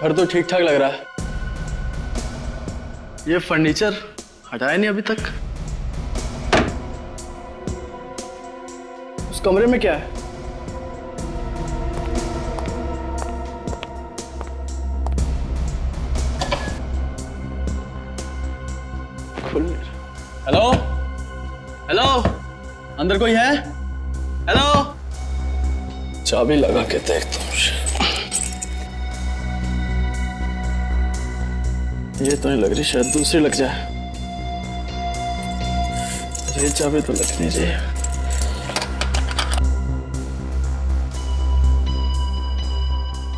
घर तो ठीक ठाक लग रहा है। ये फर्नीचर हटाया नहीं अभी तक। उस कमरे में क्या है? हेलो हेलो, अंदर कोई है? हेलो, चाबी लगा के देखता हूँ। ये तो नहीं लग रही, शायद दूसरी लग जाए। ये चाबी तो लग नहीं रही।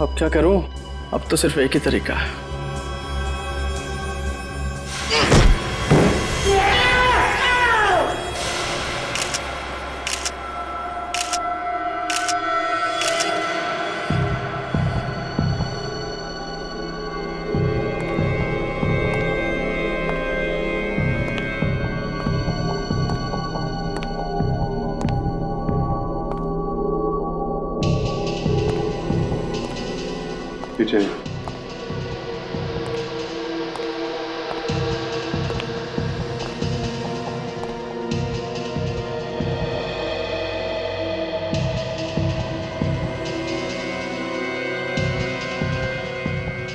अब क्या करूं? अब तो सिर्फ एक ही तरीका है। पीछे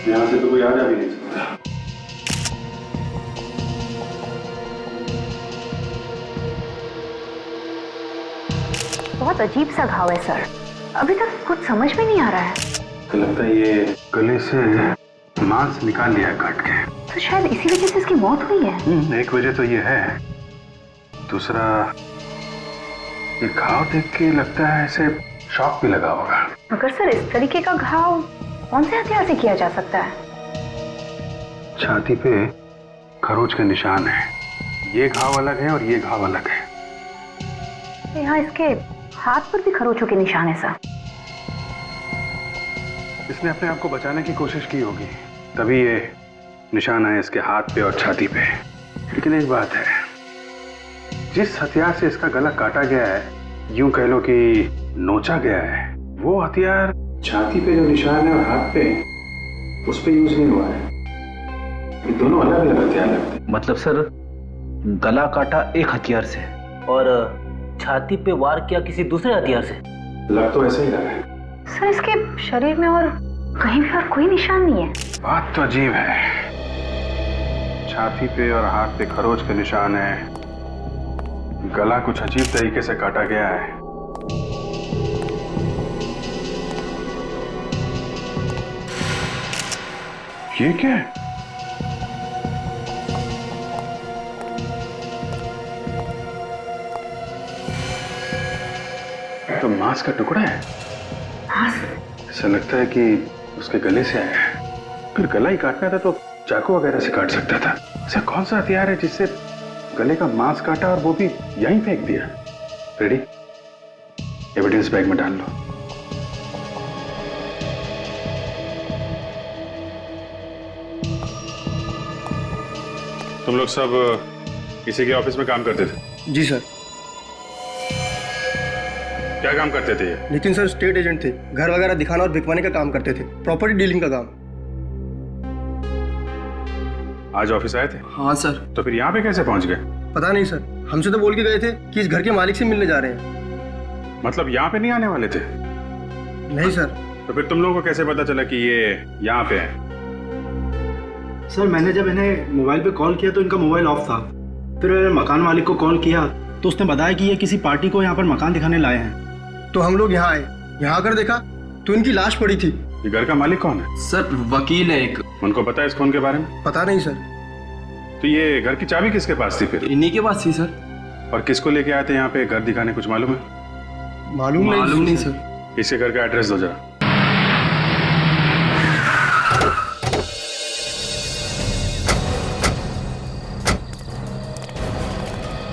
यहाँ से तो कोई आ जा भी नहीं सकता। बहुत अजीब सा घाव है सर, अभी तक कुछ समझ में नहीं आ रहा है। तो लगता है ये गले से मांस निकाल लिया काट के। तो शायद इसी वजह से इसकी मौत हुई है। एक वजह तो ये है, दूसरा ये घाव देख के लगता है ऐसे शॉक भी लगा होगा। मगर सर इस तरीके का घाव कौन से हथियार से किया जा सकता है? छाती पे खरोच के निशान है। ये घाव अलग है और ये घाव अलग है। यहाँ इसके हाथ पर भी खरोचों के निशान है सर। इसने अपने आप को बचाने की कोशिश की होगी, तभी ये निशान है इसके हाथ पे और छाती पे। लेकिन एक बात है, जिस हथियार से इसका गला काटा गया है, यूं कह लो कि नोचा गया है, वो हथियार छाती पे जो निशान है और हाथ पे उस पे यूज नहीं हुआ है। ये दोनों अलग अलग हथियार लगते हैं। मतलब सर गला काटा एक हथियार से और छाती पे वार किया किसी दूसरे हथियार से? लग तो ऐसे ही लगा है सर। इसके शरीर में और कहीं भी और कोई निशान नहीं है। बात तो अजीब है, छाती पे और हाथ पे खरोच के निशान है, गला कुछ अजीब तरीके से काटा गया है। ये क्या है? तो मांस का टुकड़ा है। ऐसा लगता है कि उसके गले से आया है। फिर गला ही काटना था तो चाकू वगैरह से काट सकता था। ऐसा कौन सा हथियार है जिससे गले का मांस काटा और वो भी यहीं फेंक दिया? रेडी, एविडेंस बैग में डाल लो। तुम लोग सब इसी के ऑफिस में काम करते थे? जी सर। क्या काम करते थे ये? नितिन सर स्टेट एजेंट थे, घर वगैरह दिखाना और बिकवाने का काम करते थे, प्रॉपर्टी डीलिंग का काम। आज ऑफिस आए थे? हाँ सर। तो फिर यहाँ पे कैसे पहुंच गए? पता नहीं सर, हमसे तो बोल के गए थे कि इस घर के मालिक से मिलने जा रहे हैं। मतलब यहाँ पे नहीं आने वाले थे? नहीं सर। तो फिर तुम लोगों को कैसे पता चला कि ये यहाँ पे है? सर मैंने जब इन्हें मोबाइल पे कॉल किया तो इनका मोबाइल ऑफ था। फिर मैंने मकान मालिक को कॉल किया तो उसने बताया कि ये किसी पार्टी को यहाँ पर मकान दिखाने लाए हैं। तो हम लोग यहाँ आए, यहाँ आकर देखा तो इनकी लाश पड़ी थी। ये घर का मालिक कौन है? सर वकील है एक। उनको पता है इस खून के बारे में? पता नहीं सर। तो ये घर की चाबी किसके पास थी फिर? इन्हीं के पास थी सर। और किसको लेके आए थे यहाँ पे घर दिखाने, कुछ मालूम है? मालूम नहीं सर। इसके घर का एड्रेस दो जरा।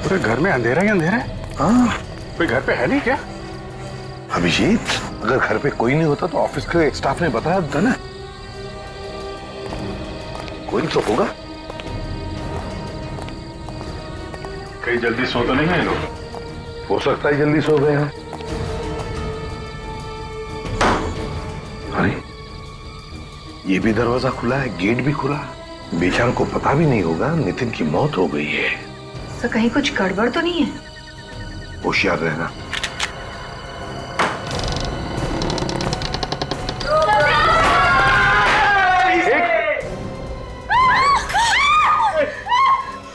पूरे घर में अंधेरा ही अंधेरा है। हाँ, कोई घर पे है नहीं क्या? अभिजीत, अगर घर पे कोई नहीं होता तो ऑफिस के स्टाफ ने बताया था ना। कोई तो होगा। कहीं जल्दी सो तो नहीं गए लोग? हो सकता है जल्दी सो गए हैं। अरे ये भी दरवाजा खुला है, गेट भी खुला। बेचारों को पता भी नहीं होगा नितिन की मौत हो गई है। सर कहीं कुछ गड़बड़ तो नहीं है? होशियार रहना।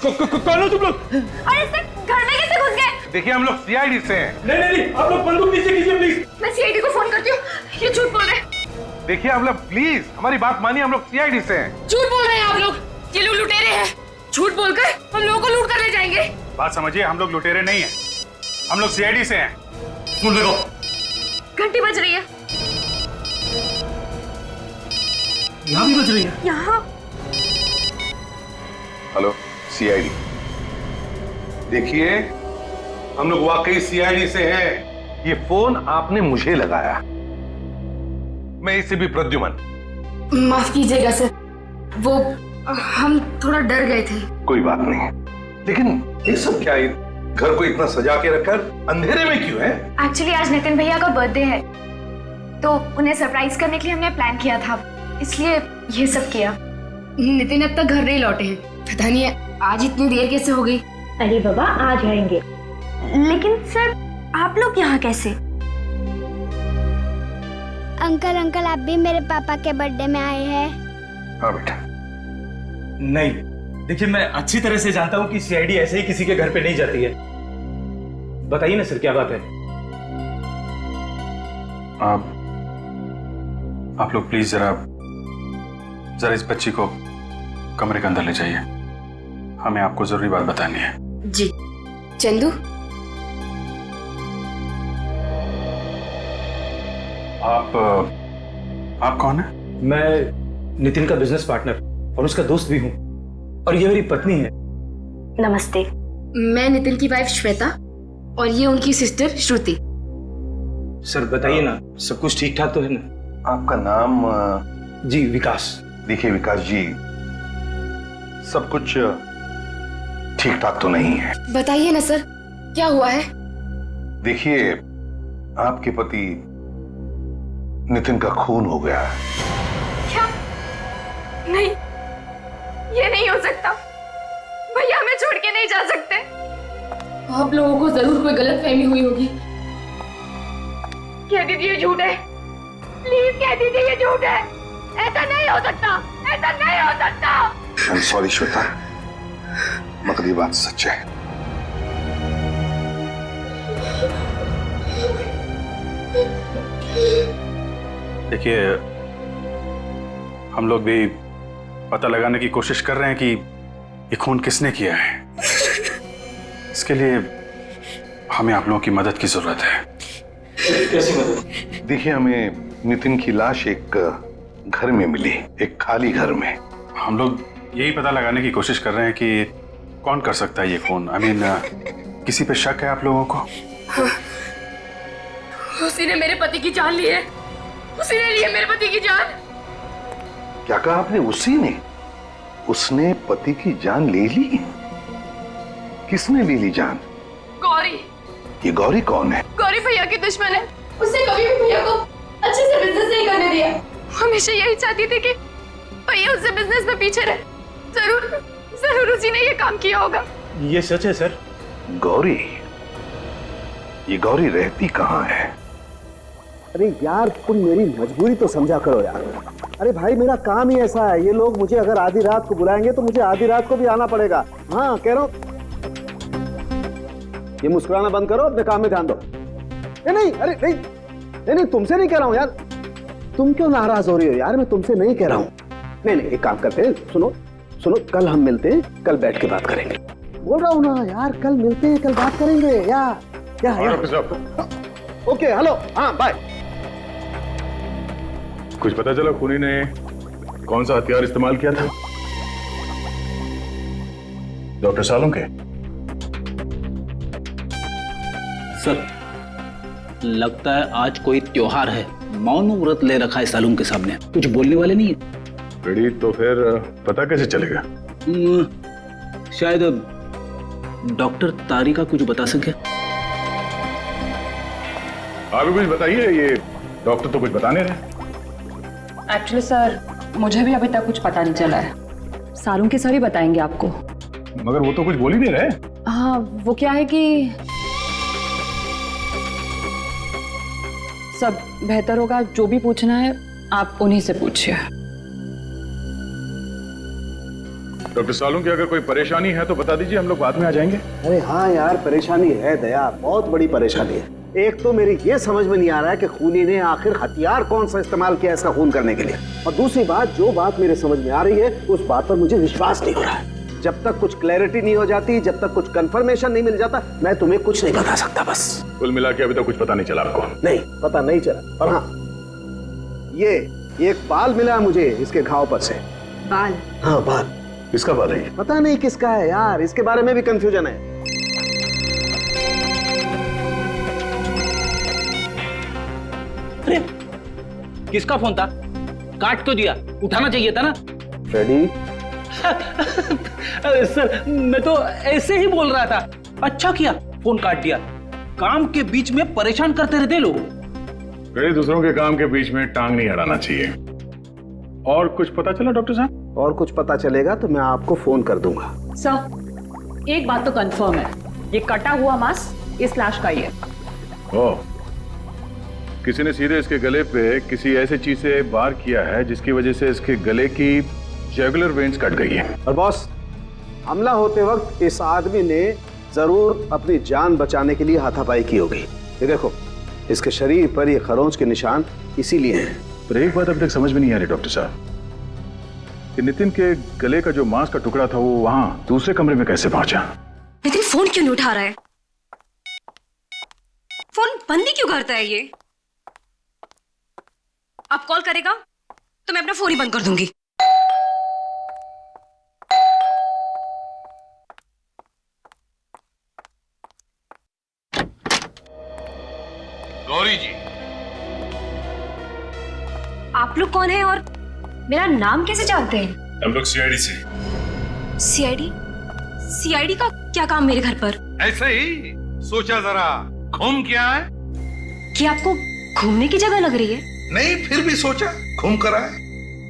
कौन हो तुम लोग? अरे सर घर में कैसे घुस गए? देखिए हम लोग सीआईडी से हैं। नहीं, आप लोग बंदूक नीचे कीजिए प्लीज। मैं सीआईडी को फोन करती हूँ, ये झूठ बोल रहे हैं। देखिए आप लोग प्लीज हमारी बात मानिए, हम लोग सीआईडी से हैं। झूठ बोल रहे हैं आप लोग, ये लोग लुटेरे हैं। झूठ बोलकर हम लोगों को लूट कर ले जाएंगे। बात समझिए, हम लोग लुटेरे नहीं हैं, हम लोग सीआईडी से हैं। सुन देखो, घंटी बज रही है। यहाँ भी बज रही है। यहाँ हेलो सीआईडी। देखिए हम लोग वाकई सीआईडी से हैं। ये फोन आपने मुझे लगाया। मैं इससे भी प्रद्युमन। माफ कीजिएगा सर, वो हम थोड़ा डर गए थे। कोई बात नहीं, लेकिन ये सब क्या है? घर को इतना सजा के रखकर अंधेरे में क्यों है? एक्चुअली आज नितिन भैया का बर्थडे है, तो उन्हें सरप्राइज करने के लिए हमने प्लान किया था, इसलिए ये सब किया। नितिन अब तक घर नहीं लौटे हैं, पता नहीं आज इतनी देर कैसे हो गई। अरे बाबा आ जाएंगे। लेकिन सर आप लोग यहाँ कैसे? अंकल आप भी मेरे पापा के बर्थडे में आए हैं? हाँ बेटा। नहीं, देखिए मैं अच्छी तरह से जानता हूँ कि सीआईडी ऐसे ही किसी के घर पे नहीं जाती है। बताइए ना सर, क्या बात है? आप लोग प्लीज जरा इस बच्ची को कमरे के अंदर ले जाइए, हमें आपको जरूरी बात बतानी है। जी चंदू, आप कौन है? मैं नितिन का बिजनेस पार्टनर और उसका दोस्त भी हूँ, और ये मेरी पत्नी है। नमस्ते। मैं नितिन की वाइफ श्वेता और ये उनकी सिस्टर श्रुति। सर बताइए ना, सब कुछ ठीक ठाक तो है ना? आपका नाम? जी विकास। देखिए विकास जी, सब कुछ ठीक ठाक तो नहीं है। बताइए ना सर, क्या हुआ है? देखिए आपके पति नितिन का खून हो गया है। क्या? नहीं, ये नहीं हो सकता। भैया हमें छोड़ के नहीं जा सकते। आप लोगों को जरूर कोई गलतफहमी हुई होगी। कह दीजिए झूठ है, प्लीज कह दीजिए ये झूठ है। ऐसा नहीं हो सकता, ऐसा नहीं हो सकता। आई एम सॉरी श्वेता, मगर ये बात सच है। देखिए हम लोग भी पता लगाने की कोशिश कर रहे हैं कि ये खून किसने किया है। इसके लिए हमें आप लोगों की मदद की जरूरत है। कैसी मदद? देखिए हमें नितिन की लाश एक घर में मिली, एक खाली घर में। हम लोग यही पता लगाने की कोशिश कर रहे हैं कि कौन कर सकता है ये खून। किसी पे शक है आप लोगों को? उसी ने मेरे पति की जान ली है, उसी ने ली है मेरे पति की जान। क्या कहा आपने? उसी ने? उसने पति की जान ले ली? किसने ले ली जान? गौरी। ये गौरी कौन है? गौरी भैया की दुश्मन है, उसने कभी भी भैया को अच्छे से बिजनेस नहीं करने दिया। हमेशा यही चाहती थी कि भैया उससे बिजनेस में पीछे रहे। जरूर उसी ने ये काम किया होगा। ये सच है सर। गौरी? ये गौरी रहती कहाँ है? अरे यार तुम मेरी मजबूरी तो समझा करो यार। अरे भाई मेरा काम ही ऐसा है, ये लोग मुझे अगर आधी रात को बुलाएंगे तो मुझे आधी रात को भी आना पड़ेगा। हाँ कह रहा हूँ, ये मुस्कुराना बंद करो, अपने काम में ध्यान दो। नहीं अरे नहीं तुमसे नहीं कह रहा हूँ यार। तुम क्यों नाराज हो रही हो यार? मैं तुमसे नहीं कह रहा हूँ। नहीं एक काम करते हैं, सुनो कल हम मिलते हैं, कल बैठ के बात करेंगे। बोल रहा हूँ ना यार, कल मिलते हैं, कल बात करेंगे यार। ओके हेलो, हाँ बाय। कुछ पता चला खूनी ने कौन सा हथियार इस्तेमाल किया था? डॉक्टर सालुंके? सर लगता है आज कोई त्योहार है, मौन व्रत ले रखा है सालून के सामने, कुछ बोलने वाले नहीं है। रेडी, तो फिर पता कैसे चलेगा? शायद डॉक्टर तारिका कुछ बता सके। आप भी कुछ बताइए, ये डॉक्टर तो कुछ बता नहीं रहे। एक्चुअली सर मुझे भी अभी तक कुछ पता नहीं चला है। सालून के सर ही बताएंगे आपको। मगर वो तो कुछ बोल ही नहीं रहे। हाँ, वो क्या है कि सब बेहतर होगा, जो भी पूछना है आप उन्हीं से पूछिए। डॉक्टर सालून की अगर कोई परेशानी है तो बता दीजिए, हम लोग बाद में आ जाएंगे। अरे हाँ यार, परेशानी है दया, बहुत बड़ी परेशानी है। एक तो मेरी ये समझ में नहीं आ रहा है कि खूनी ने आखिर हथियार कौन सा इस्तेमाल किया इसका खून करने के लिए, और दूसरी बात, जो बात मेरे समझ में आ रही है उस बात पर मुझे विश्वास नहीं हो रहा है। जब तक कुछ क्लैरिटी नहीं हो जाती, जब तक कुछ कंफर्मेशन नहीं मिल जाता, मैं तुम्हें कुछ नहीं बता सकता। बस कुल मिला के अभी तक कुछ पता नहीं चला आपको? नहीं, पता नहीं चला। और हाँ, ये एक बाल मिला मुझे इसके घाव पर से। बाल? हाँ, बाल। किसका बाल है? पता नहीं किसका है यार, इसके बारे में भी कंफ्यूजन है। अरे किसका फोन था? काट तो दिया, उठाना चाहिए था ना। फ्रेडी सर, मैं तो ऐसे ही बोल रहा था। अच्छा किया फोन काट दिया, काम के बीच में परेशान करते रहते लोग। दूसरों के काम के बीच में टांग नहीं अड़ाना चाहिए। और कुछ पता चला डॉक्टर साहब? और कुछ पता चलेगा तो मैं आपको फोन कर दूंगा। सर, एक बात तो कंफर्म है, ये कटा हुआ मांस इस लाश का ही है। ओह, किसी ने सीधे इसके गले पे किसी ऐसी चीज से वार किया है जिसकी वजह से इसके गले की जुगुलर वेन्स कट गई है। और बॉस, हमला होते वक्त इस आदमी ने जरूर अपनी जान बचाने के लिए हाथापाई की होगी। ये देखो, इसके शरीर पर ये खरोंच के निशान इसीलिए हैं। पर एक बात अभी तक समझ में नहीं आ रही डॉक्टर साहब, कि नितिन के गले का जो मांस का टुकड़ा था वो वहां दूसरे कमरे में कैसे पहुंचा? नितिन फोन क्यों नहीं उठा रहा है? फोन बंद ही क्यों करता है ये? आप कॉल करेगा तो मैं अपना फोन ही बंद कर दूंगी। गौरी जी, आप लोग कौन हैं और मेरा नाम कैसे जानते हैं? हम लोग सीआईडी से। सीआईडी? सीआईडी का क्या काम मेरे घर पर? ऐसे ही सोचा जरा घूम के आए। कि आपको घूमने की जगह लग रही है? नहीं, फिर भी सोचा घूम कर आए।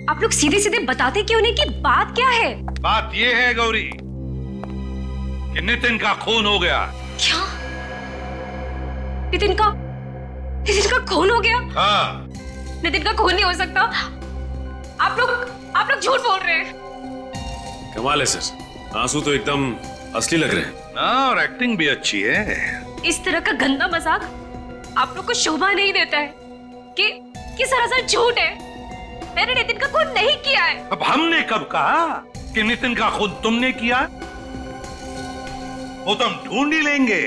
आप लोग सीधे सीधे बताते क्यों नहीं कि बात क्या है? बात ये है गौरी कि नितिन का खून हो गया। क्या? नितिन का खून हो गया? हाँ। नितिन का खून नहीं हो सकता। आप लोग झूठ बोल रहे हैं। कमाल है सर, आंसू तो एकदम असली लग रहे हैं। हाँ, और एक्टिंग भी अच्छी है। इस तरह का गंदा मजाक आप लोग को शोभा नहीं देता है कि सरासर झूठ है। मैंने नितिन का खून नहीं किया है। अब हमने कब कहा कि नितिन का खून तुमने किया? वो तो हम ढूंढ ही लेंगे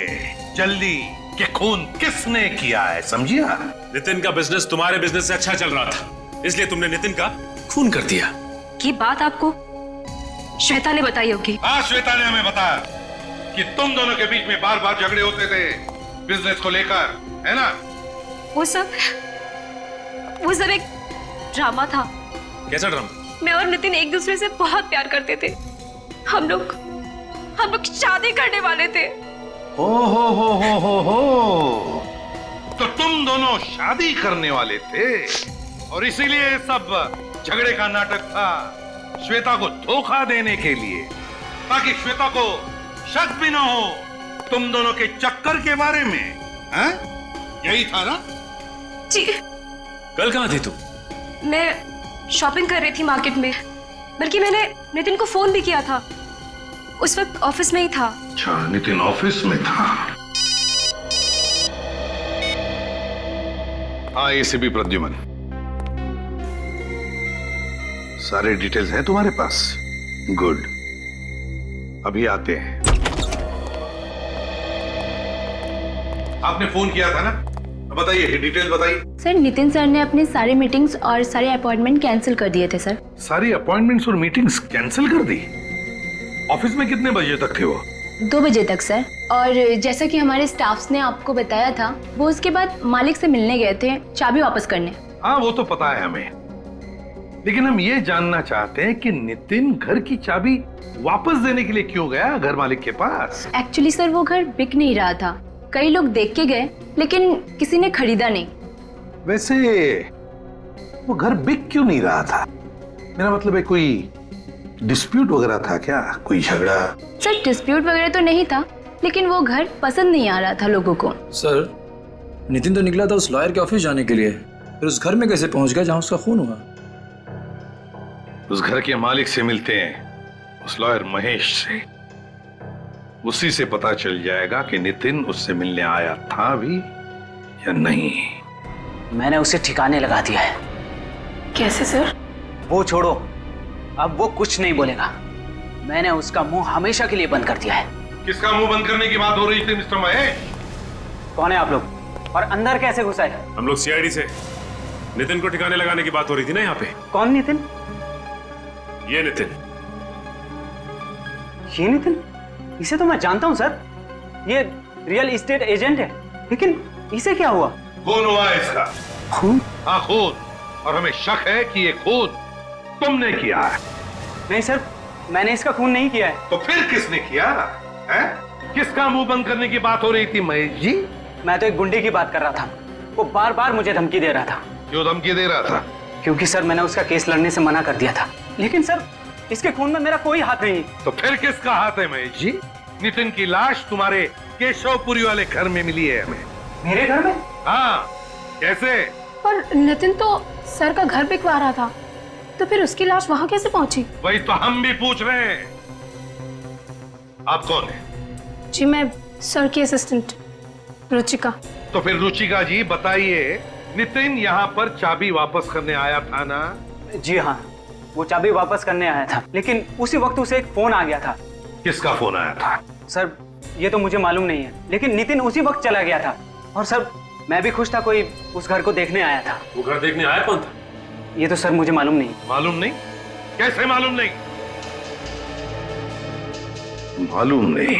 जल्दी कि खून किसने किया है, समझिया? नितिन का बिजनेस तुम्हारे बिजनेस से अच्छा चल रहा था, इसलिए तुमने नितिन का खून कर दिया। ये बात आपको श्वेता ने बताई होगी। हाँ, श्वेता ने हमें बताया कि तुम दोनों के बीच में बार बार झगड़े होते थे बिजनेस को लेकर, है ना? वो सब एक ड्रामा था। कैसा ड्रामा? मैं और नितिन एक दूसरे से बहुत प्यार करते थे। हम लोग शादी करने वाले थे। हो। तो तुम दोनों शादी करने वाले थे और इसीलिए सब झगड़े का नाटक था, श्वेता को धोखा देने के लिए, ताकि श्वेता को शक भी ना हो तुम दोनों के चक्कर के बारे में। हैं? यही था ना? जी। कल कहाँ थी तुम? मैं शॉपिंग कर रही थी मार्केट में, बल्कि मैंने नितिन को फोन भी किया था। उस वक्त ऑफिस में ही था। अच्छा, नितिन ऑफिस में था। हाँ, एसीपी प्रद्युमन, सारे डिटेल्स हैं तुम्हारे पास? गुड, अभी आते हैं। आपने फोन किया था ना? बताइए, डिटेल बताइए। सर, नितिन सर ने अपने सारे मीटिंग्स और सारे अपॉइंटमेंट कैंसिल कर दिए थे सर। सारी अपॉइंटमेंट्स और मीटिंग्स कैंसिल कर दी? ऑफिस में कितने बजे तक थे वो? 2 बजे तक सर। और जैसा कि हमारे स्टाफ्स ने आपको बताया था, वो उसके बाद मालिक से मिलने गए थे चाबी वापस करने। हाँ, वो तो पता है हमें, लेकिन हम ये जानना चाहते हैं कि नितिन घर की चाबी वापस देने के लिए क्यों गया घर मालिक के पास? एक्चुअली सर, वो घर बिक नहीं रहा था। कई लोग देख के गए, लेकिन किसी ने खरीदा नहीं। वैसे वो घर बिक क्यों नहीं रहा था? मेरा मतलब है कोई डिस्प्यूट वगैरह था क्या, कोई झगड़ा? सर डिस्प्यूट वगैरह तो नहीं था, लेकिन वो घर पसंद नहीं आ रहा था लोगों को। सर नितिन तो निकला था उस लॉयर के ऑफिस जाने के लिए, फिर उस घर में कैसे पहुंच गया जहां उसका खून हुआ? उस घर के मालिक से मिलते हैं, उस लॉयर महेश से। उसी से पता चल जाएगा कि नितिन उससे मिलने आया था भी या नहीं। मैंने उसे ठिकाने लगा दिया है। कैसे सर? वो छोड़ो, अब वो कुछ नहीं बोलेगा। मैंने उसका मुंह हमेशा के लिए बंद कर दिया है। किसका मुंह बंद करने की बात हो रही थी मिस्टर महेश? कौन है आप लोग और अंदर कैसे घुसा है? हम लोग सीआईडी से। नितिन को ठिकाने लगाने की बात हो रही थी ना यहाँ पे। कौन नितिन? ये नितिन। ये नितिन? इसे तो मैं जानता हूँ सर, ये रियल एस्टेट एजेंट है, लेकिन इसे क्या हुआ? खून हुआ है इसका। खून? हाँ खून, और हमें शक है कि ये खून तुमने किया है। नहीं सर, मैंने इसका खून नहीं किया है। तो फिर किसने किया है? किसका मुंह बंद करने की बात हो रही थी महेश जी? मैं तो एक गुंडे की बात कर रहा था, वो बार बार मुझे धमकी दे रहा था। क्यों धमकी दे रहा था? क्योंकि सर मैंने उसका केस लड़ने से मना कर दिया था। लेकिन सर इसके खून में मेरा कोई हाथ नहीं। तो फिर किसका हाथ है महेश जी? नितिन की लाश तुम्हारे केशवपुरी वाले घर में मिली है हमें। मेरे घर में? हाँ। कैसे? पर नितिन तो सर का घर बिकवा रहा था, तो फिर उसकी लाश वहां कैसे पहुंची? वही तो हम भी पूछ रहे हैं। आप कौन है? जी मैं सर की असिस्टेंट रुचिका। तो फिर रुचिका जी बताइए, नितिन यहाँ पर चाबी वापस करने आया था ना? जी हाँ, वो चाबी वापस करने आया था, लेकिन उसी वक्त उसे एक फोन आ गया था। किसका फोन आया था? सर ये तो मुझे मालूम नहीं है, लेकिन नितिन उसी वक्त चला गया था। और सर मैं भी खुश था, कोई उस घर को देखने आया था। वो घर देखने आया कौन था? ये तो सर मुझे मालूम नहीं। मालूम नहीं? कैसे मालूम नहीं? मालूम नहीं?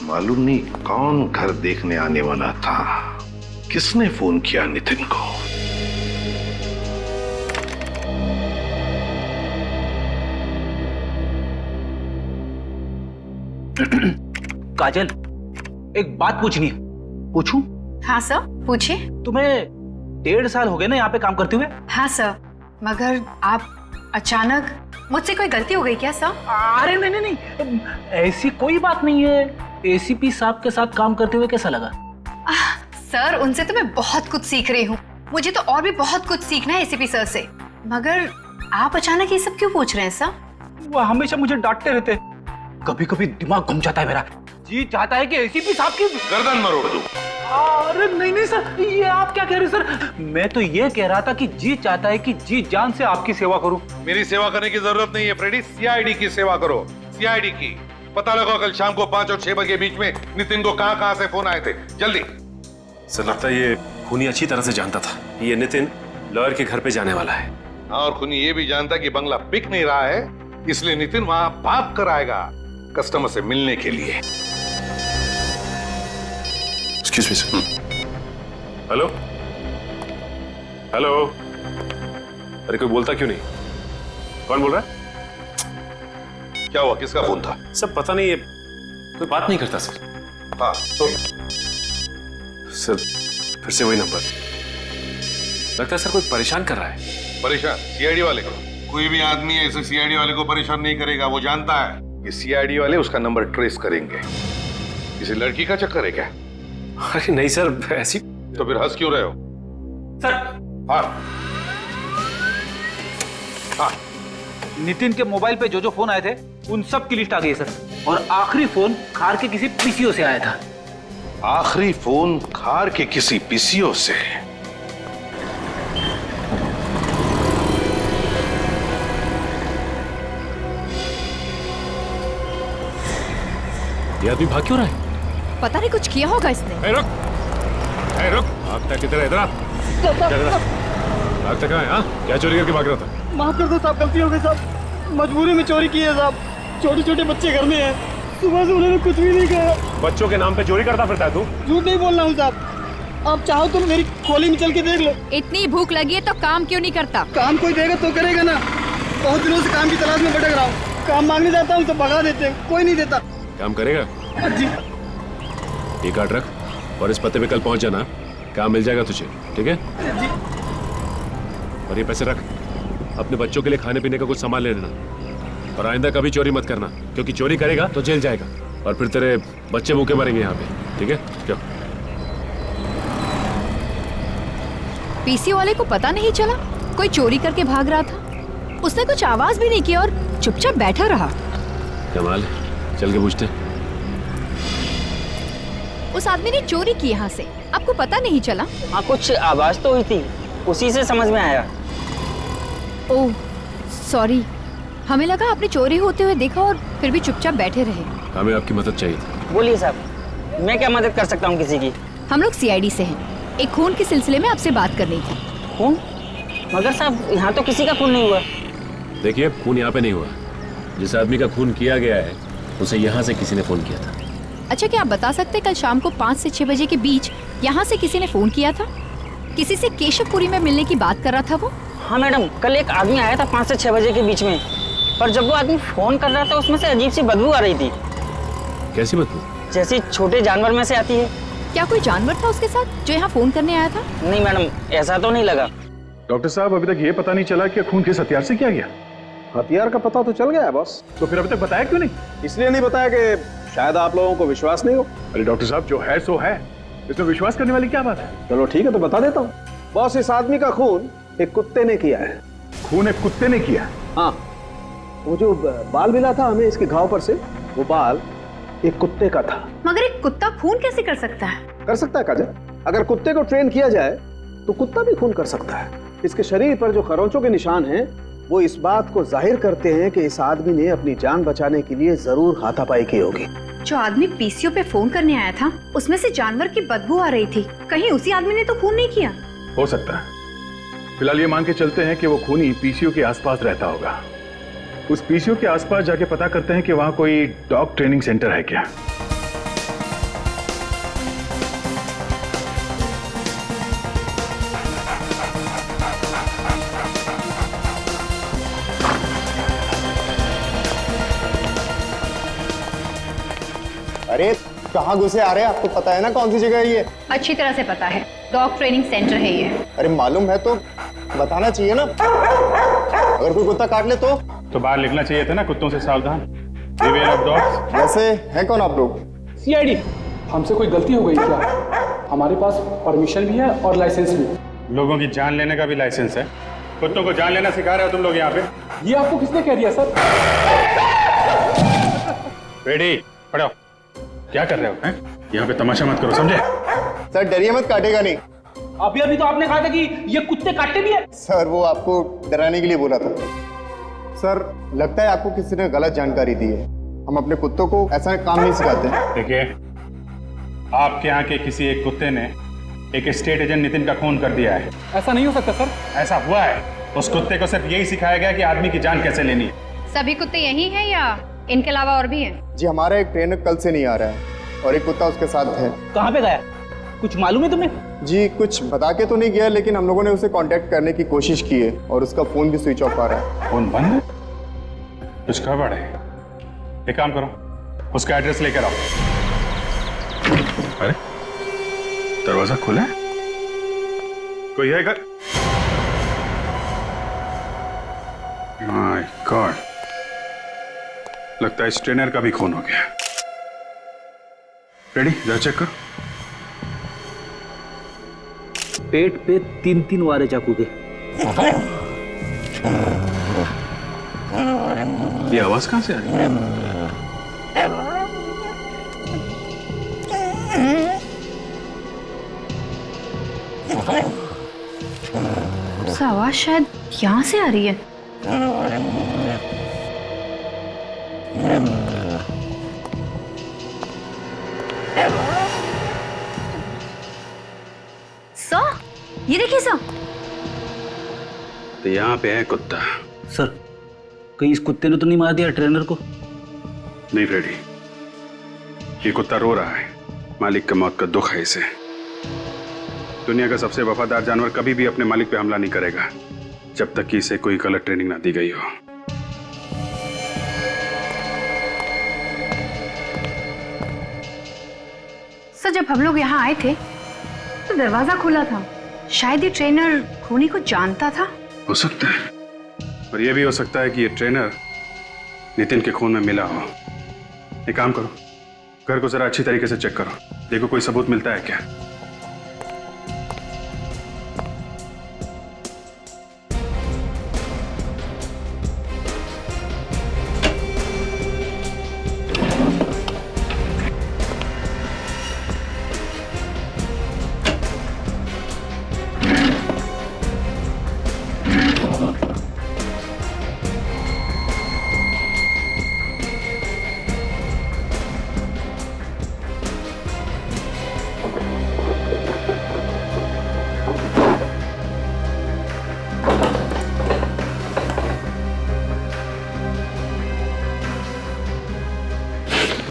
मालूम नहीं कौन घर देखने आने वाला था? किसने फोन किया नितिन को? काजल, एक बात पूछनी है। पूछूं? हाँ सर पूछिए। तुम्हें 1.5 साल हो गए ना यहाँ पे काम करते हुए? हाँ सर, मगर आप अचानक, मुझसे कोई गलती हो गई क्या सर? अरे नहीं नहीं नहीं, ऐसी कोई बात नहीं है। एसीपी साहब के साथ काम करते हुए कैसा लगा? सर उनसे तो मैं बहुत कुछ सीख रही हूँ, मुझे तो और भी बहुत कुछ सीखना है एसीपी सर से। मगर आप अचानक ये सब क्यों पूछ रहे हैं सर? वो हमेशा मुझे डांटते रहते, कभी कभी दिमाग घूम जाता है मेरा। जी चाहता है कि एसीपी साहब की गर्दन मरोड़ दूं। अरे नहीं नहीं सर, ये आप क्या कह रहे हैं सर? मैं तो ये कह रहा था कि जी चाहता है कि जी जान से आपकी सेवा करूं। मेरी सेवा करने की जरूरत नहीं है फ्रेडी, सीआईडी की सेवा करो। सीआईडी की पता लगाओ कल शाम को 5 और 6 बजे के बीच में नितिन को कहां से फोन आए थे, जल्दी। सर लगता है ये खूनी अच्छी तरह से जानता था ये नितिन लॉयर के घर पे जाने वाला है। और खूनी ये भी जानता कि बंगला बिक नहीं रहा है, इसलिए नितिन वहां भाग कर आएगा कस्टमर से मिलने के लिए। Excuse me sir. Hello hello, अरे कोई बोलता क्यों नहीं? कौन बोल रहा है? क्या हुआ, किसका फोन था? सब पता नहीं, ये कोई बात नहीं करता सर। हाँ तो सर फिर से वही नंबर। लगता है सर कोई परेशान कर रहा है। परेशान? सीआईडी वाले को? कोई भी आदमी ऐसे सीआईडी वाले को परेशान नहीं करेगा, वो जानता है कि सीआईडी वाले उसका नंबर ट्रेस करेंगे। किसी लड़की का चक्कर है क्या? अरे नहीं सर, ऐसी। तो फिर हंस क्यों रहे हो? सर हाँ हाँ, नितिन के मोबाइल पे जो जो फोन आए थे उन सब की लिस्ट आ गई है सर। और आखिरी फोन खार के किसी पीसीओ से आया था। आखिरी फोन खार के किसी पीसीओ से? ये आदमी भाग क्यों रहा है? पता नहीं कुछ किया होगा इसने। रुक, रुक, भागता किधर है? इधर आ। भागता कहाँ है? हाँ, क्या चोरी करके भाग रहा था? माफ कर दो साहब, गलती हो गई साहब, मजबूरी में चोरी की है साहब। छोटे छोटे बच्चे घर में हैं, सुबह से उन्होंने कुछ भी नहीं कहा। बच्चों के नाम पे चोरी करता फिरता है तू? झूठ नहीं बोल रहा हूँ साहब, आप चाहो तो मेरी खोली में चल के देख लो। इतनी भूख लगी है तो काम क्यों नहीं करता? काम कोई देगा तो करेगा ना। बहुत दिनों से काम की तलाश में भटक रहा हूँ, काम मांगने जाता हूँ तो भगा देते हैं, कोई नहीं देता। काम करेगा? जी। ये कार्ड रख और इस पते पे कल पहुंच जाना, काम मिल जाएगा तुझे, ठीक है? जी। और ये पैसे रख, अपने बच्चों के लिए खाने पीने का कुछ सामान ले लेना, और आइंदा कभी चोरी मत करना, क्योंकि चोरी करेगा तो जेल जाएगा और फिर तेरे बच्चे भूखे मरेंगे यहाँ पे, ठीक है? क्यों? पीसी वाले को पता नहीं चला कोई चोरी करके भाग रहा था? उसने कुछ आवाज भी नहीं की और चुपचाप बैठा रहा। कमाल है, चल के पूछते। उस आदमी ने चोरी की यहाँ से, आपको पता नहीं चला? हाँ, कुछ आवाज तो हुई थी, उसी से समझ में आया। ओह सॉरी, हमें लगा आपने चोरी होते हुए देखा और फिर भी चुपचाप बैठे रहे। हमें आपकी मदद चाहिए थी। बोलिए साहब, मैं क्या मदद कर सकता हूँ किसी की? हम लोग सीआईडी से हैं, एक खून के सिलसिले में आपसे बात करनी थी। खून? मगर साहब, यहाँ तो किसी का खून नहीं हुआ। देखिए, खून यहाँ पे नहीं हुआ। जिस आदमी का खून किया गया है उसे यहाँ से किसी ने फोन किया था। अच्छा, क्या आप बता सकते कल शाम को 5 से 6 बजे के बीच यहाँ से किसी ने फोन किया था? किसी से केशवपुरी में मिलने की बात कर रहा था वो? हाँ मैडम, कल एक आदमी आया था 5 से 6 बजे के बीच में, पर जब वो आदमी फोन कर रहा था उसमें से अजीब सी बदबू आ रही थी। कैसी बदबू? जैसी छोटे जानवर में से आती है। क्या कोई जानवर था उसके साथ जो यहाँ फोन करने आया था? नहीं मैडम, ऐसा तो नहीं लगा। डॉक्टर साहब, अभी तक ये पता नहीं चला कि खून किस हथियार से किया गया। हथियार का पता तो चल गया है बॉस। तो फिर अभी तक बताया क्यों नहीं? इसलिए नहीं बताया कि शायद आप लोगों को विश्वास नहीं हो। अरे डॉक्टर साहब, जो है सो है, इसमें विश्वास करने वाली क्या बात है? चलो ठीक है, तो बता देता हूँ। बॉस, इस आदमी का खून एक कुत्ते ने किया है। खून एक कुत्ते ने किया? हाँ, वो जो बाल मिला था हमें इसके घाव पर से, वो बाल एक कुत्ते का था। मगर एक कुत्ता खून कैसे कर सकता है? कर सकता है काजल, अगर कुत्ते को ट्रेन किया जाए तो कुत्ता भी खून कर सकता है। इसके शरीर पर जो खरोंचों के निशान हैं वो इस बात को जाहिर करते हैं कि इस आदमी ने अपनी जान बचाने के लिए जरूर हाथापाई की होगी। जो आदमी पीसीओ पे फोन करने आया था उसमें से जानवर की बदबू आ रही थी, कहीं उसी आदमी ने तो खून नहीं किया? हो सकता है। फिलहाल ये मान के चलते हैं कि वो खूनी पीसीओ के आसपास रहता होगा। उस पीसीओ के आसपास जाके पता करते हैं कि वहां कोई डॉग ट्रेनिंग सेंटर है क्या। अरे कहाँ घुसे आ रहे हैं? आपको पता है ना कौन सी जगह है ये? अच्छी तरह से पता है, डॉग ट्रेनिंग सेंटर है ये। अरे मालूम है तो बताना चाहिए ना, अगर कोई कुत्ता काट ले तो बाहर लिखना चाहिए था ना, कुत्तों से सावधान। Beware of dogs। वैसे है कौन आप लोग? सीआईडी। हमसे कोई गलती हो गई क्या? हमारे पास परमिशन भी है और लाइसेंस भी। लोगों की जान लेने का भी लाइसेंस है। कुत्तों को जान लेना सिखा रहे हो तुम लोग यहाँ पे? ये आपको किसने कह दिया सर? रेडी, खड़ो। क्या कर रहे हो? हैं? यहाँ पे तमाशा मत करो, समझे? सर डरिए मत, काटेगा नहीं। अभी तो आपने कहा था कि ये कुत्ते काटते भी है। सर वो आपको डराने के लिए बोला था। सर लगता है आपको किसी ने गलत जानकारी दी है। हम अपने कुत्तों को ऐसा काम नहीं सिखाते। देखिए, आपके यहाँ के किसी एक कुत्ते ने एक स्टेट एजेंट नितिन का खून कर दिया है। ऐसा नहीं हो सकता सर। ऐसा हुआ है। उस कुत्ते को सिर्फ यही सिखाया गया कि आदमी की जान कैसे लेनी है। सभी कुत्ते यही हैं या इनके अलावा और भी हैं? जी हमारा एक ट्रेनर कल से नहीं आ रहा है और एक कुत्ता उसके साथ है। कहाँ पे गया? कुछ मालूम है तुम्हें? जी कुछ बता के तो नहीं गया, लेकिन हम लोगों ने उसे कांटेक्ट करने की कोशिश की है और उसका फोन भी स्विच ऑफ आ रहा है। फोन बंद है? कुछ गड़बड़ है। एक काम करो, उसका एड्रेस लेकर आओ। अरे दरवाजा खुला है, कोई है घर? माय गॉड, लगता है इस ट्रेनर का भी खून हो गया। रेडी, जरा चेक करो। पेट पे 3-3 वारे चाकू के। ये आवाज कहां से आ रही है? आवाज शायद यहाँ से आ रही है। सर, ये देखिए सर। तो यहाँ पे है कुत्ता। सर, कहीं इस कुत्ते ने तो नहीं मार दिया ट्रेनर को? नहीं फ्रेडी, ये कुत्ता रो रहा है। मालिक की मौत का दुख है इसे। दुनिया का सबसे वफादार जानवर कभी भी अपने मालिक पे हमला नहीं करेगा जब तक कि इसे कोई गलत ट्रेनिंग ना दी गई हो। सर, जब हम लोग यहाँ आए थे तो दरवाजा खुला था। शायद ये ट्रेनर खूनी को जानता था। हो सकता है, और ये भी हो सकता है कि ये ट्रेनर नितिन के खून में मिला हो। एक काम करो, घर को जरा अच्छी तरीके से चेक करो, देखो कोई सबूत मिलता है क्या।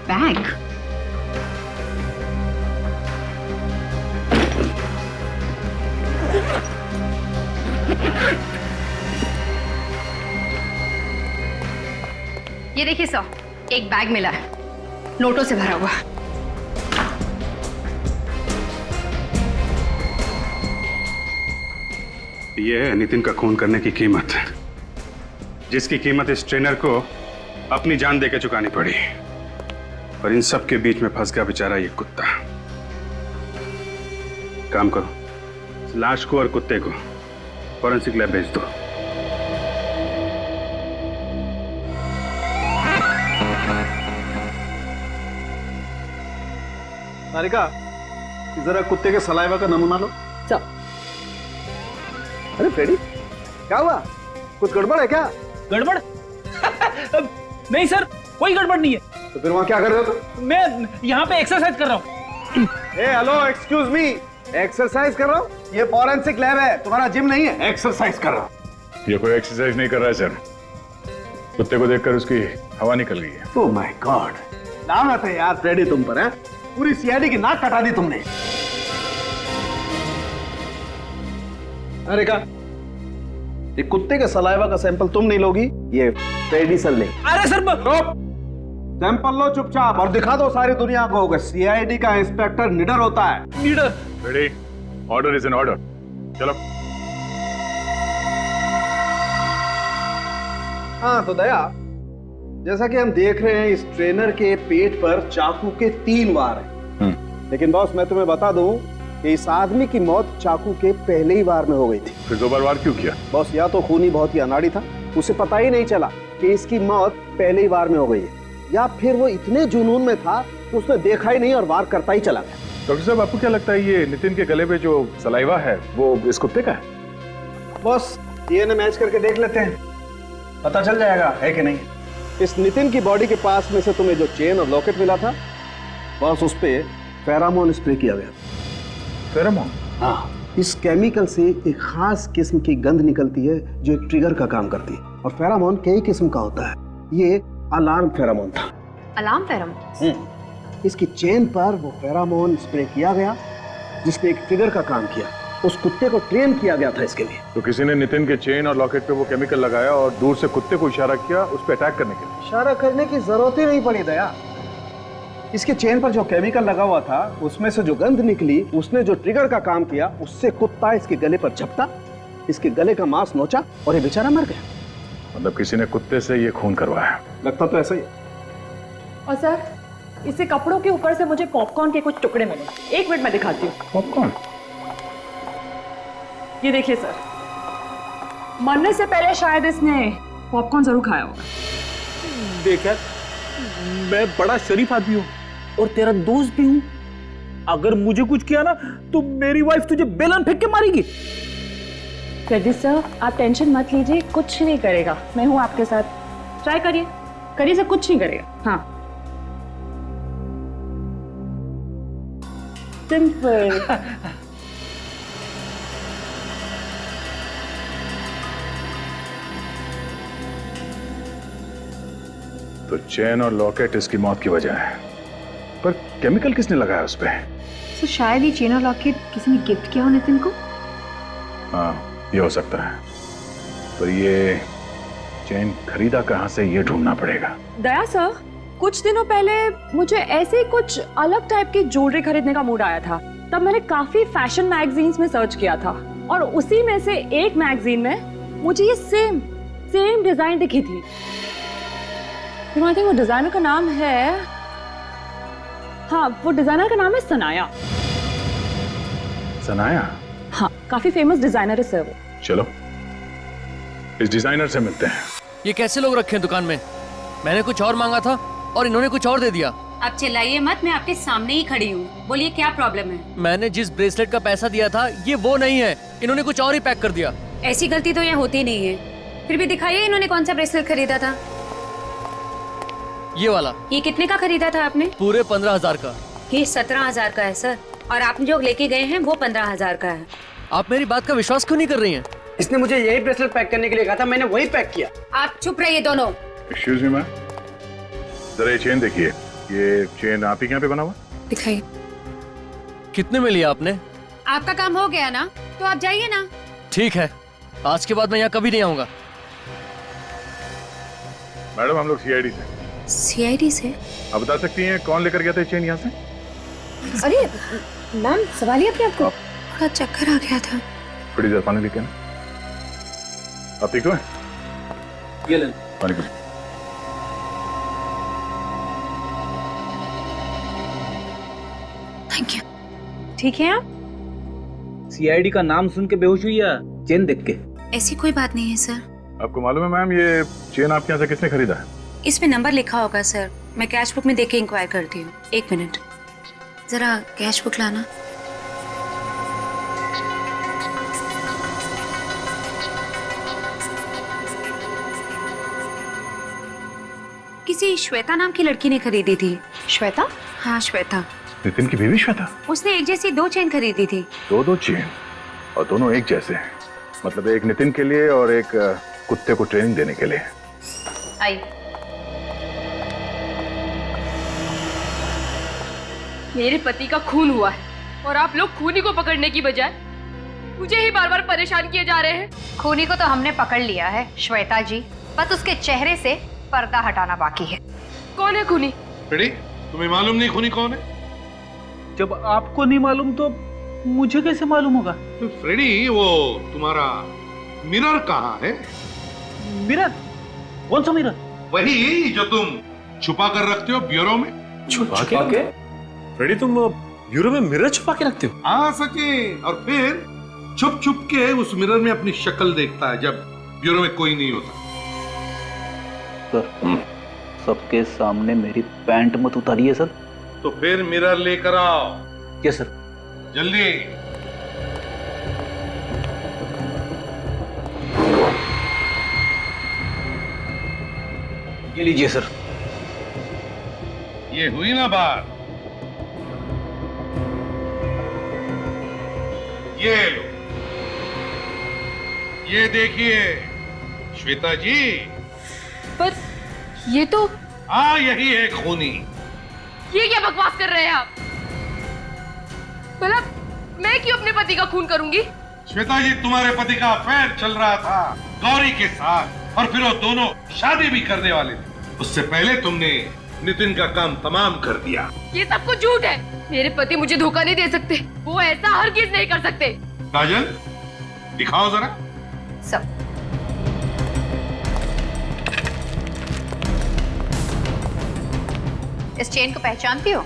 बैग? ये देखिए सर, एक बैग मिला है, नोटों से भरा हुआ। ये है नितिन का खून करने की कीमत, जिसकी कीमत इस ट्रेनर को अपनी जान देकर चुकानी पड़ी। और इन सब के बीच में फंस गया बेचारा ये कुत्ता। काम करो, लाश को और कुत्ते को फॉरेंसिक लैब भेज दो। सारिका, जरा कुत्ते के सलाइवा का नमूना लो। अरे फ्रेडी, क्या हुआ? कुछ गड़बड़ है क्या? गड़बड़? नहीं सर, कोई गड़बड़ नहीं है। तो फिर वहां क्या कर रहे हो तुम? मैं यहाँ पे एक्सरसाइज कर रहा हूँ। हेलो, एक्सक्यूज मी, एक्सरसाइज कर रहा हूँ? ये फॉरेंसिक लैब है, तुम्हारा जिम नहीं है। एक्सरसाइज कर रहा हूँ। ये कोई एक्सरसाइज नहीं कर रहा है सर, कुत्ते को देखकर उसकी हवा निकल गई है। ओह माय गॉड, लानत है यार फ्रेडी तुम पर, है? पूरी सीआईडी की नाक कटा दी तुमने। अरे का ये कुत्ते के सलाइवा का सैंपल तुम नहीं लोगी, ये फ्रेडी सर ले। अरे सर, सैंपल लो चुपचाप और दिखा दो सारी दुनिया को कि सीआईडी का इंस्पेक्टर निडर होता है। निडर? Ready, order is an order. चलो। हाँ तो दया, जैसा कि हम देख रहे हैं इस ट्रेनर के पेट पर चाकू के 3 वार हैं। लेकिन बॉस मैं तुम्हें बता दूं कि इस आदमी की मौत चाकू के पहले ही वार में हो गई थी। फिर 2 बार वार क्यों किया? बॉस या तो खूनी बहुत ही अनाड़ी था, उसे पता ही नहीं चला कि इसकी मौत पहले ही वार में हो गई है, या फिर वो इतने जुनून में था कि उसने देखा ही नहीं और वार करता ही चला गया। डॉक्टर साहब, आपको क्या लगता है ये नितिन के गले पे जो सलाइवा है वो इस कुत्ते का है? बॉस डीएनए मैच करके देख लेते हैं, पता चल जाएगा है कि नहीं। इस नितिन की बॉडी के पास में से तुम्हें जो चेन और लॉकेट मिला था, बॉस उस पे फेरामोन स्प्रे किया गया। फेरामोन? हाँ, इस केमिकल से एक खास किस्म की गंध निकलती है जो एक ट्रिगर का काम करती है। और फेरामोन कई किस्म का होता है, ये अलार्म फेरामोन था। Alarm pheromone? इसकी चेन पर वो फेरामोन स्प्रे किया गया जिसने एक ट्रिगर का काम किया। उस कुत्ते को ट्रेन किया गया था इसके लिए। तो किसी ने नितिन के चेन और लॉकेट पे वो केमिकल लगाया और दूर से कुत्ते को इशारा किया उस पर अटैक करने के लिए। इशारा करने की जरूरत ही नहीं पड़ी दया। इसके चेन पर जो केमिकल लगा हुआ था उसमें से जो गंध निकली, उसने जो ट्रिगर का काम किया, उससे कुत्ता इसके गले पर झपटा, इसके गले का मांस नोचा और ये बेचारा मर गया। मतलब किसी ने कुत्ते से ये खून करवाया? लगता तो ऐसा ही। और सर, इसे कपड़ों के ऊपर से मुझे पॉपकॉर्न के कुछ टुकड़े मिले। 1 मिनट में दिखाती हूँ। पॉपकॉर्न? ये देखिए सर, मरने से पहले शायद इसने पॉपकॉर्न जरूर खाया होगा। देख यार, मैं बड़ा शरीफ आदमी हूँ और तेरा दोस्त भी हूँ। अगर मुझे कुछ किया ना तो मेरी वाइफ तुझे बेलन फेंक के मारेगी। फ्रेडी सर, आप टेंशन मत लीजिए, कुछ नहीं करेगा। मैं हूँ आपके साथ, ट्राई करिए, करिए सर, कुछ नहीं करेगा। हाँ, सिंपल। तो चेन और लॉकेट इसकी मौत की वजह है, पर केमिकल किसने लगाया उस पे? तो शायद ये चेन और लॉकेट किसी ने गिफ्ट किया हो नितिन को। हाँ, ये हो सकता है, पर ये चेन खरीदा कहाँ से ये ढूंढना पड़ेगा। दया सर, कुछ दिनों पहले मुझे ऐसे ही कुछ अलग टाइप की ज्वेलरी खरीदने का मूड आया था। तब मैंने काफी फैशन मैगजीन्स में सर्च किया था और उसी में से एक मैगजीन में मुझे ये सेम सेम डिजाइन दिखी थी। आई थिंक वो डिजाइनर का नाम है, हाँ वो डिजाइनर का नाम है सनाया। सनाया? हाँ काफी फेमस डिजाइनर है सर वो। चलो इस डिजाइनर से मिलते हैं। ये कैसे लोग रखे हैं दुकान में? मैंने कुछ और मांगा था और इन्होंने कुछ और दे दिया। आप चिल्लाइए मत, मैं आपके सामने ही खड़ी हूँ। बोलिए क्या प्रॉब्लम है? मैंने जिस ब्रेसलेट का पैसा दिया था ये वो नहीं है, इन्होंने कुछ और ही पैक कर दिया। ऐसी गलती तो यहाँ होती नहीं है। फिर भी दिखाइए इन्होंने कौन सा ब्रेसलेट खरीदा था। ये वाला। ये कितने का खरीदा था आपने? पूरे 15,000 का। ये 17,000 का है सर, और आप जो लेके गए हैं वो 15,000 का है। आप मेरी बात का विश्वास क्यों नहीं कर रही हैं? इसने मुझे यही ब्रेसलेट पैक करने के लिए कहा था, मैंने वही पैक किया। आप चुप रहिए दोनों। एक्सक्यूज मी मैम, जरा ये चेन देखिए। ये चेन आप ही के यहाँ पे बना हुआ? दिखाइए। कितने में लिया आपने? आपका काम हो गया ना, तो आप जाइए ना। ठीक है, आज के बाद मैं यहाँ कभी नहीं आऊंगा। मैडम हम लोग सीआईडी से। सीआईडी से? आप बता सकती हैं कौन लेकर गया था ये चेन यहाँ से? अरे मैम सवाल ही अपने आपको थोड़ा चक्कर आ गया था। थोड़ी देर पानी लेके आना। आप ठीक तो हैं? ये ले पानी पी। Thank you. ठीक है आप? सीआईडी का नाम सुन के बेहोश हुई या चेन देख के? ऐसी कोई बात नहीं है सर। आपको मालूम है मैम ये चेन आपके यहाँ से किसने खरीदा है? इसमें नंबर लिखा होगा सर, मैं कैश बुक में देख के इंक्वायर करती हूँ। 1 मिनट, जरा कैश बुक लाना। किसी श्वेता नाम की लड़की ने खरीदी थी। श्वेता? हाँ श्वेता। नितिन की बीवी श्वेता? उसने एक जैसी 2 चेन खरीदी थी। दो चेन और दोनों एक जैसे हैं? मतलब एक नितिन के लिए और एक कुत्ते को ट्रेनिंग देने के लिए। आई। मेरे पति का खून हुआ है और आप लोग खूनी को पकड़ने की बजाय मुझे ही बार बार परेशान किए जा रहे हैं। खूनी को तो हमने पकड़ लिया है श्वेता जी, बस उसके चेहरे से पर्दा हटाना बाकी है। कौन है खूनी? फ्रेडी, तुम्हें मालूम नहीं खूनी कौन है? जब आपको नहीं मालूम तो मुझे कैसे मालूम होगा? तो फ्रेडी वो तुम्हारा मिरर कहाँ है? मिरर? कौन सा मिरर? वही जो तुम छुपा कर रखते हो ब्यूरो में। छुपा के? फ्रेडी तुम ब्यूरो में मिरर छुपा के रखते हो? हाँ सचिन, और फिर छुप छुप के उस मिरर में अपनी शक्ल देखता है जब ब्यूरो में कोई नहीं होता। सर सबके सामने मेरी पैंट मत उतारिए सर। तो फिर मिरर लेकर आओ। Yes sir. जल्दी। ये लीजिए सर। ये हुई ना बात। ये लो, ये देखिए श्वेता जी। पर ये तो, हाँ यही है खूनी। ये क्या बकवास कर रहे हैं आप? भला मैं क्यों अपने पति का खून करूंगी? श्वेता जी, तुम्हारे पति का अफेयर चल रहा था गौरी के साथ, और फिर वो दोनों शादी भी करने वाले थे। उससे पहले तुमने नितिन का काम तमाम कर दिया। ये सब कुछ झूठ है। मेरे पति मुझे धोखा नहीं दे सकते, वो ऐसा हरगिज नहीं कर सकते। काजल, दिखाओ जरा। सब इस चेन को पहचानती हो?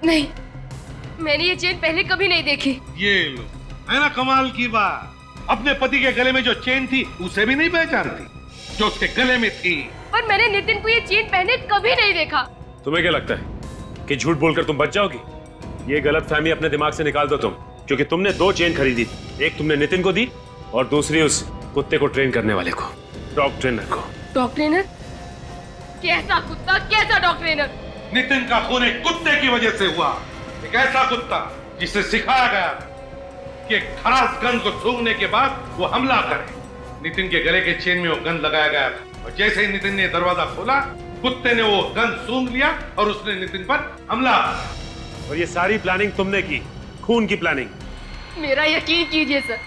नहीं, मैंने ये चेन पहले कभी नहीं देखी। ये लो, है ना कमाल की बात। अपने पति के गले में जो चेन थी उसे भी नहीं पहचानती जो उसके गले में थी। पर मैंने नितिन को ये चेन पहने कभी नहीं देखा। तुम्हें क्या लगता है कि झूठ बोलकर तुम बच जाओगी? ये गलतफहमी अपने दिमाग से निकाल दो तुम, क्योंकि तुमने 2 चेन खरीदी थी। एक तुमने नितिन को दी और दूसरी उस कुत्ते को ट्रेन करने वाले को, डॉग ट्रेनर को। Dog trainer? कैसा कुत्ता, कैसा डॉग ट्रेनर? नितिन का खून एक कुत्ते की वजह से हुआ। एक ऐसा कुत्ता जिसे सिखाया गया कि एक खरास गंध को सूंघने के बाद वो हमला करे। नितिन के गले के चेन में वो गंध लगाया गया था, और जैसे ही नितिन ने दरवाजा खोला, कुत्ते ने वो गंध सूंघ लिया और उसने नितिन पर हमला किया। और ये सारी प्लानिंग तुमने की, खून की प्लानिंग। मेरा यकीन कीजिए सर,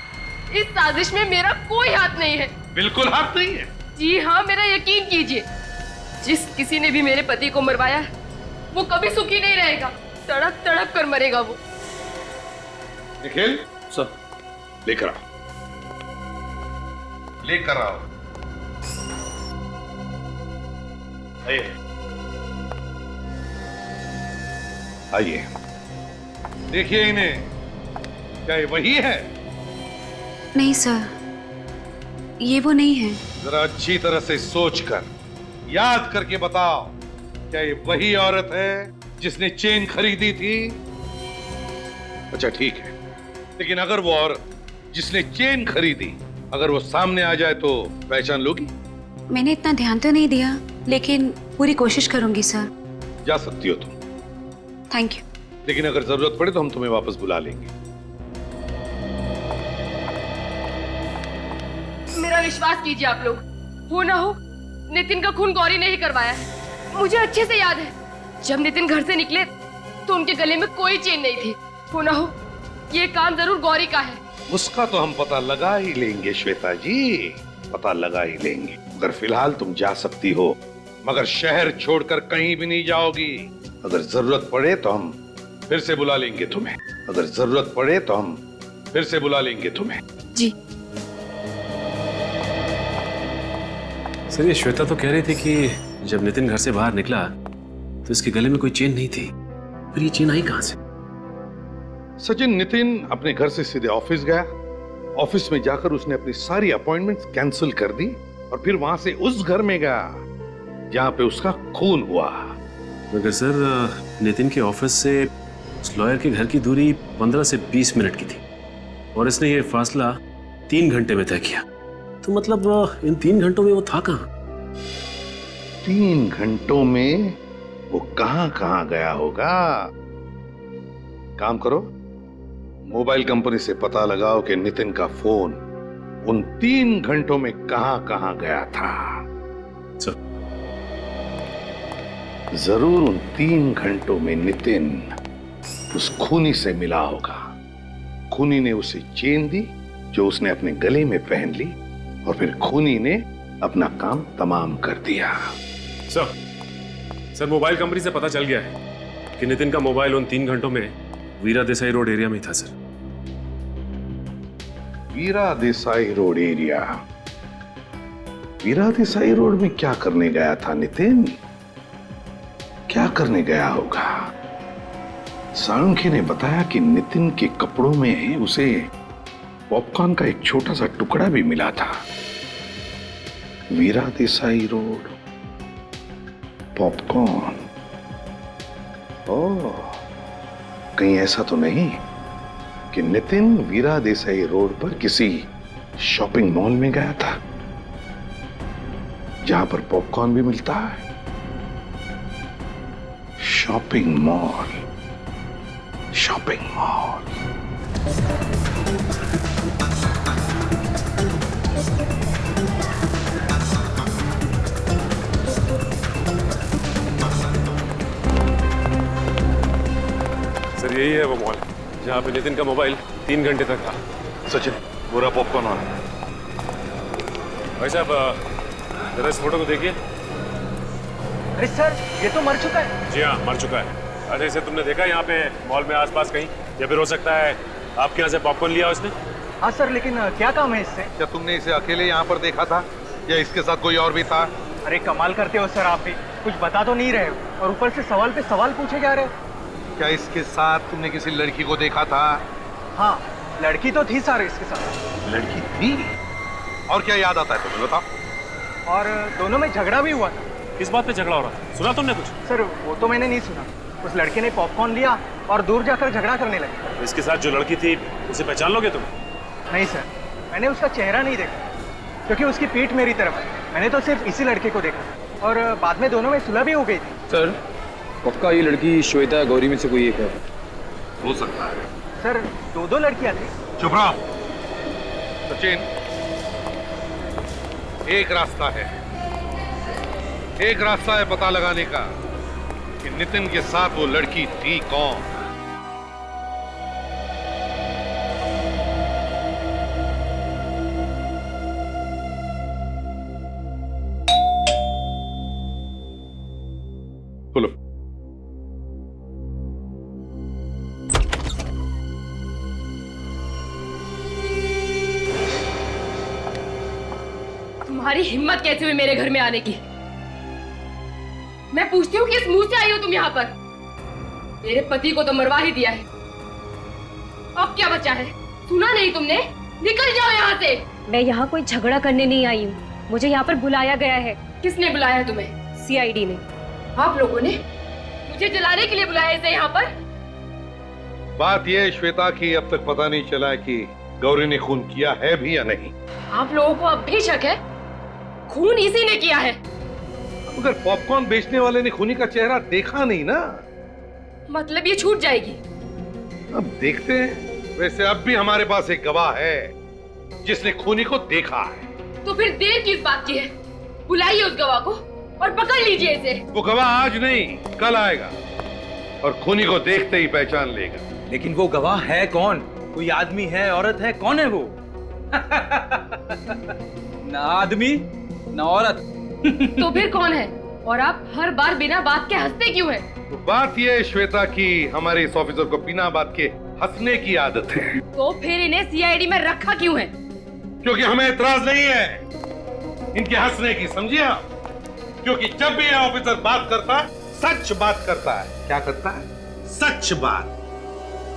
इस साजिश में मेरा कोई हाथ नहीं है। बिल्कुल हाथ नहीं है? जी हाँ, मेरा यकीन कीजिए। जिस किसी ने भी मेरे पति को मरवाया है, वो कभी सुखी नहीं रहेगा। तड़प तड़प कर मरेगा वो। निखिल सर, लेकर आओ। लेकर आओ। आइए आइए, देखिए इन्हें, क्या ये वही है? नहीं सर, ये वो नहीं है। जरा अच्छी तरह से सोचकर याद करके बताओ, क्या ये वही औरत है जिसने चेन खरीदी थी? अच्छा ठीक है, लेकिन अगर वो औरत जिसने चेन खरीदी अगर वो सामने आ जाए तो पहचान लोगी? मैंने इतना ध्यान तो नहीं दिया, लेकिन पूरी कोशिश करूंगी सर। जा सकती हो तुम, थैंक यू। लेकिन अगर जरूरत पड़े तो हम तुम्हें वापस बुला लेंगे। मेरा विश्वास कीजिए आप लोग, हो ना हो नितिन का खून गौरी ने ही करवाया है। मुझे अच्छे से याद है, जब नितिन घर से निकले तो उनके गले में कोई चेन नहीं थी। हो ना हो ये काम जरूर गौरी का है। उसका तो हम पता लगा ही लेंगे श्वेता जी, पता लगा ही लेंगे। अगर फिलहाल तुम जा सकती हो, मगर शहर छोड़कर कहीं भी नहीं जाओगी। अगर जरूरत पड़े तो हम फिर से बुला लेंगे तुम्हें। अगर जरूरत पड़े तो हम फिर से बुला लेंगे तुम्हें। जी सर, ये श्वेता तो कह रही थी कि जब नितिन घर से बाहर निकला तो इसके गले में कोई चेन नहीं थी, फिर ये चेन आई कहां से? सचिन, नितिन अपने घर से सीधे ऑफिस गया। ऑफिस में जाकर उसने अपनी सारी अपॉइंटमेंट्स कैंसिल कर दी और फिर वहां से उस घर में गया जहां पे उसका खून हुआ। मगर सर, नितिन के ऑफिस से उस लॉयर के घर की दूरी 15 से 20 मिनट की थी और इसने ये फासला 3 घंटे में तय किया। तो मतलब इन 3 घंटों में वो था कहां? 3 घंटों में वो कहां कहां गया होगा? काम करो, मोबाइल कंपनी से पता लगाओ कि नितिन का फोन उन 3 घंटों में कहां कहां गया था। जरूर उन 3 घंटों में नितिन उस खूनी से मिला होगा। खूनी ने उसे चेन दी जो उसने अपने गले में पहन ली और फिर खूनी ने अपना काम तमाम कर दिया। सर, मोबाइल कंपनी से पता चल गया है कि नितिन का मोबाइल उन 3 घंटों में वीरा देसाई रोड एरिया में था। सर, वीरा देसाई रोड एरिया? वीरा देसाई रोड में क्या करने गया था नितिन? क्या करने गया होगा? साळुंखे ने बताया कि नितिन के कपड़ों में उसे पॉपकॉर्न का एक छोटा सा टुकड़ा भी मिला था। वीरा देसाई रोड, पॉपकॉर्न। ओह, कहीं ऐसा तो नहीं कि नितिन वीरा देसाई रोड पर किसी शॉपिंग मॉल में गया था जहां पर पॉपकॉर्न भी मिलता है? Shopping mall, shopping mall. Sir, यही है वो मॉल जहां पे नितिन का मोबाइल 3 घंटे तक था। सचिन, पूरा पॉपकॉर्न वाला। भाई साहब, जरा इस फोटो को देखिए। अरे सर, ये तो मर चुका है। जी हाँ, मर चुका है। अच्छा, इसे तुमने देखा यहाँ पे मॉल में आसपास कहीं? या फिर हो सकता है आपके यहाँ से पॉपकॉर्न लिया उसने? हाँ सर, लेकिन क्या काम है इससे? क्या तुमने इसे अकेले यहाँ पर देखा था या इसके साथ कोई और भी था? अरे कमाल करते हो सर, आप भी कुछ बता तो नहीं रहे हो और ऊपर से सवाल पे सवाल पूछे जा रहे हो। क्या इसके साथ तुमने किसी लड़की को देखा था? हाँ, लड़की तो थी सर इसके साथ। लड़की थी? और क्या याद आता है तुम्हें, बताओ? और दोनों में झगड़ा भी हुआ था। किस बात पे झगड़ा हो रहा था? सुना तुमने कुछ? सर, वो तो मैंने नहीं सुना। उस लड़के ने पॉपकॉर्न लिया और दूर जाकर झगड़ा करने लगे। इसके साथ जो लड़की थी उसे पहचान लोगे तुम? नहीं सर, मैंने उसका चेहरा नहीं देखा क्योंकि उसकी पीठ मेरी तरफ है। मैंने तो सिर्फ इसी लड़के को देखा और बाद में दोनों में सुलह भी हो गई थी। सर, पक्का ये लड़की श्वेता गौरी में से कोई एक है? हो सकता है सर, दो लड़कियां थी। चुप रहो सचिन, एक रास्ता है, एक रास्ता है पता लगाने का कि नितिन के साथ वो लड़की थी कौन। बोलो। तुम्हारी हिम्मत कैसे हुई मेरे घर में आने की? मैं पूछती हूँ किस मुंह से आई हो तुम यहाँ पर? मेरे पति को तो मरवा ही दिया है, अब क्या बचा है? सुना नहीं तुमने? निकल जाओ यहाँ से। मैं यहाँ कोई झगड़ा करने नहीं आई हूँ, मुझे यहाँ पर बुलाया गया है। किसने बुलाया है तुम्हें? सीआईडी ने। आप लोगों ने मुझे जलाने के लिए बुलाया इसे यहाँ पर? बात यह है श्वेता की अब तक पता नहीं चला है कि गौरी ने खून किया है भी या नहीं। आप लोगों को अब भी शक है? खून इसी ने किया है। मगर पॉपकॉर्न बेचने वाले ने खूनी का चेहरा देखा नहीं ना। मतलब ये छूट जाएगी? अब देखते हैं। वैसे अब भी हमारे पास एक गवाह है जिसने खूनी को देखा है। तो फिर देर किस बात की है? बुलाइए उस गवाह को और पकड़ लीजिए इसे। वो गवाह आज नहीं कल आएगा और खूनी को देखते ही पहचान लेगा। लेकिन वो गवाह है कौन? कोई आदमी है, औरत है, कौन है वो? ना आदमी ना औरत। तो फिर कौन है? और आप हर बार बिना बात के हंसते क्यों हैं? तो बात यह है श्वेता की हमारे इस ऑफिसर को बिना बात के हंसने की आदत है। तो फिर इन्हें सीआईडी में रखा क्यों है? क्योंकि हमें इतराज नहीं है इनके हंसने की, समझिए आप? क्योंकि जब भी यह ऑफिसर बात करता है सच बात करता है। क्या करता है? सच बात।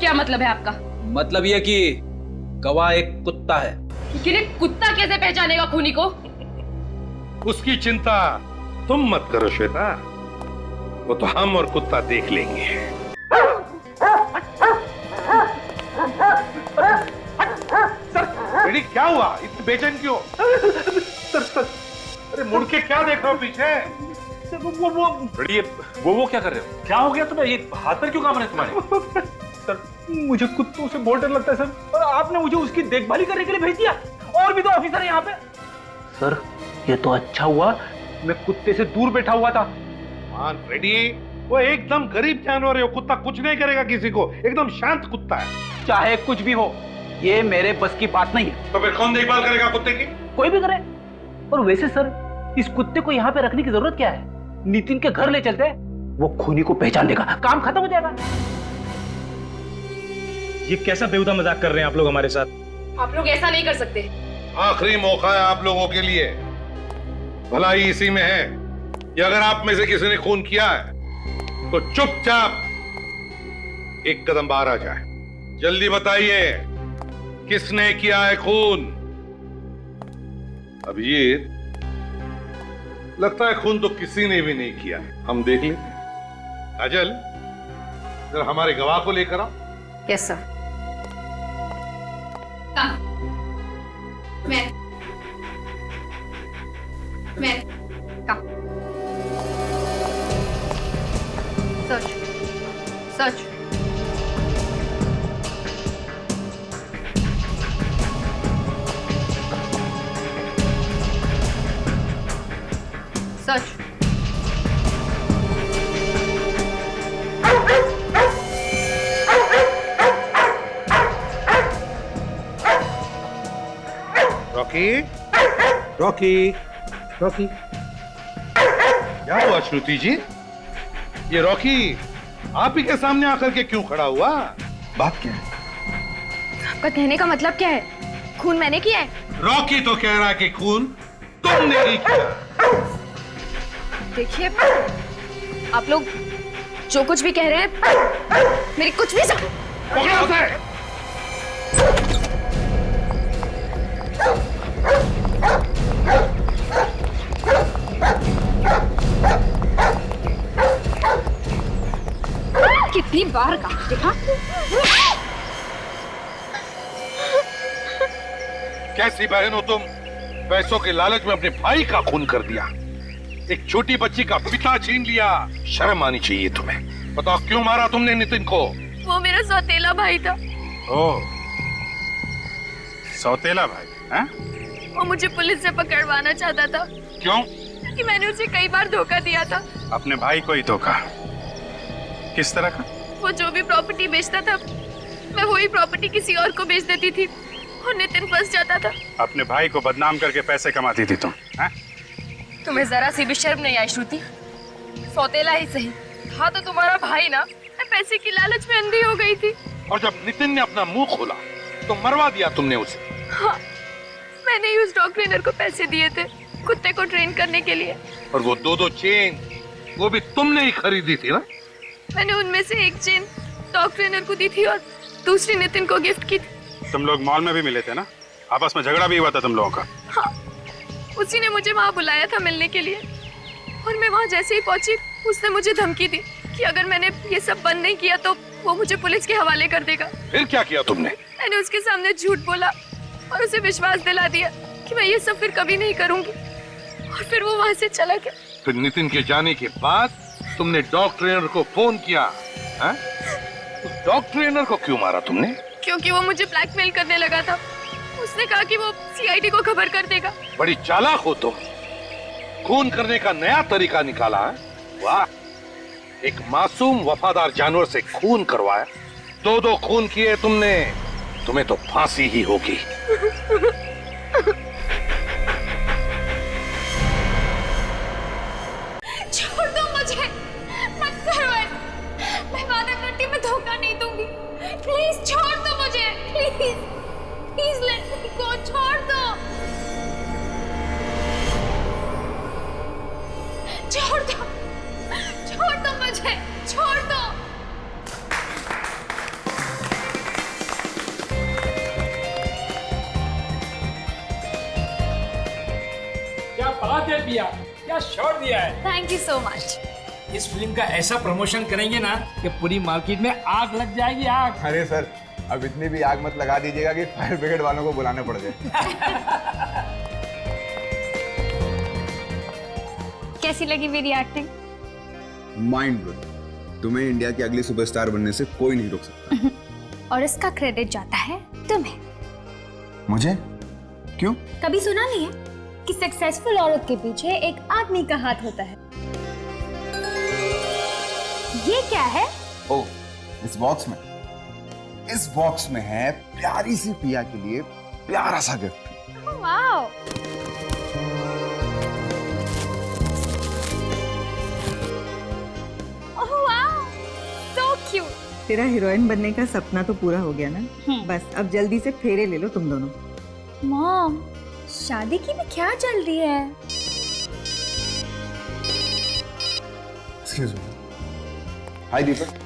क्या मतलब है आपका? मतलब ये कि गवाह एक कुत्ता है। लेकिन कुत्ता कैसे पहचानेगा खूनी को? उसकी चिंता तुम मत करो श्वेता, वो तो हम और कुत्ता देख लेंगे। बेटी क्या हुआ? इतनी बेचैन क्यों? सर, अरे मुड़ के क्या देख रहे हो पीछे? वो क्या कर रहे हो? क्या हो गया तुम्हें? ये हाथ पर क्यों काम रहे तुम्हारे? सर मुझे कुत्तों से बहुत डर लगता है सर, और आपने मुझे उसकी देखभाल करने के लिए भेज दिया। और भी तो ऑफिसर है यहाँ पे। सर ये तो अच्छा हुआ मैं कुत्ते से दूर बैठा हुआ था। मान रेडी, वो एकदम गरीब जानवर है। वो कुत्ता कुछ नहीं करेगा किसी को, एकदम शांत कुत्ता है। चाहे कुछ भी हो, ये मेरे बस की बात नहीं है। तो फिर कौन देखभाल करेगा कुत्ते की? कोई भी करे। और वैसे सर इस कुत्ते को यहाँ पे रखने की जरूरत क्या है? नितिन के घर ले चलते हैं, वो खूनी को पहचान लेगा, काम खत्म हो जाएगा। ये कैसा बेहुदा मजाक कर रहे हैं आप लोग हमारे साथ? आप लोग ऐसा नहीं कर सकते। आखिरी मौका है आप लोगों के लिए। भलाई इसी में है कि अगर आप में से किसी ने खून किया है तो चुपचाप एक कदम बाहर आ जाए। जल्दी बताइए किसने किया है खून? अभिजीत, लगता है खून तो किसी ने भी नहीं किया। हम देख लेते हैं। काजल, जरा हमारे गवाह को लेकर आओ। Yes sir. मैं सच सच सच रॉकी, रॉकी, रॉकी, क्या हुआ श्रुति जी? ये रॉकी आप ही के सामने आकर के क्यों खड़ा हुआ? बात क्या है? आपका कहने का मतलब क्या है? खून मैंने किया है? रॉकी तो कह रहा है कि खून तुमने ही किया। देखिए आप लोग जो कुछ भी कह रहे हैं मेरी कुछ भी पकड़ो उसे। कितनी बार कहा देखा? कैसी बहन हो तुम? पैसों के लालच में अपने भाई का खून कर दिया, एक छोटी बच्ची का पिता छीन लिया। शर्म आनी चाहिए तुम्हें। बताओ क्यों मारा तुमने नितिन को? वो मेरा सौतेला भाई था। ओह, सौतेला भाई है? वो मुझे पुलिस से पकड़वाना चाहता था। क्यों? कि मैंने उसे कई बार धोखा दिया था। अपने भाई को ही धोखा? किस तरह का? वो जो भी प्रॉपर्टी बेचता था मैं वही प्रॉपर्टी किसी और को बेच देती थी और नितिन फंस जाता था। अपने भाई को बदनाम करके पैसे कमाती थी तुम, हैं? तुम्हें जरा सी भी शर्म नहीं आई श्रुति? सौतेला ही सही था तो तुम्हारा भाई ना। मैं पैसे की लालच में अंधी हो गई थी। और जब नितिन ने अपना मुंह खोला तो मरवा दिया तुमने उसे। हाँ, मैंने ही उस डॉग ट्रेनर को पैसे दिए थे। कुत्ते को ट्रेन करने के लिए। और वो 2-2 चेन वो भी तुमने ही खरीदी थी ना? मैंने उनमें से एक चेन डॉग ट्रेनर को दी थी और दूसरी नितिन को गिफ्ट की थी। तुम लोग मॉल में भी मिले थे ना? आपस में झगड़ा भी हुआ था तुम लोगों का? हाँ, उसी ने मुझे वहाँ बुलाया था मिलने के लिए और मैं वहाँ जैसे ही पहुंची उसने मुझे धमकी दी कि अगर मैंने ये सब बंद नहीं किया तो वो मुझे पुलिस के हवाले कर देगा। फिर क्या किया तुमने? मैंने उसके सामने झूठ बोला और उसे विश्वास दिला दिया कि मैं ये सब फिर कभी नहीं करूंगी और फिर वो वहाँ से चला गया। फिर नितिन के जाने के बाद तुमने डॉग ट्रेनर को फोन किया? उस डॉग ट्रेनर को क्यों मारा तुमने? क्योंकि वो मुझे ब्लैकमेल करने लगा था। उसने कहा कि वो सीआईडी को खबर कर देगा। बड़ी चालाक हो तुम, खून करने का नया तरीका निकाला है। वाह, एक मासूम वफादार जानवर से खून करवाया, 2-2 खून किए तुमने, तुम्हें तो फांसी ही होगी। छोड़ दो मुझे, मत करो ऐसा। मैं वादा करती हूँ मैं धोखा नहीं दूंगी। प्लीज छोड़ दो मुझे, प्लीज प्लीज लेट मी गो, छोड़ दो, छोड़ दो, छोड़ दो मुझे, छोड़ दो। क्या बात है पिया, क्या शॉट दिया है। Thank you so much. इस फिल्म का ऐसा प्रमोशन करेंगे ना कि पूरी मार्केट में आग लग जाएगी, आग। अरे सर, अब इतनी भी आग मत लगा दीजिएगा कि फायर ब्रिगेड वालों को बुलाने पड़ जाए। कैसी लगी मेरी एक्टिंग? Mind blowing. तुम्हें इंडिया की अगली सुपरस्टार बनने से कोई नहीं रोक सकता। और इसका क्रेडिट जाता है तुम्हें। मुझे? क्यों? कभी सुना नहीं है कि सक्सेसफुल औरत के पीछे एक आदमी का हाथ होता है? ये क्या है? ओह, इस बॉक्स में है प्यारी सी पिया के लिए प्यारा सा gift. Wow, oh wow, so cute. तेरा हीरोइन बनने का सपना तो पूरा हो गया ना? बस अब जल्दी से फेरे ले लो तुम दोनों। मॉम, शादी की भी क्या चल रही है? Excuse me. हाय दीपक।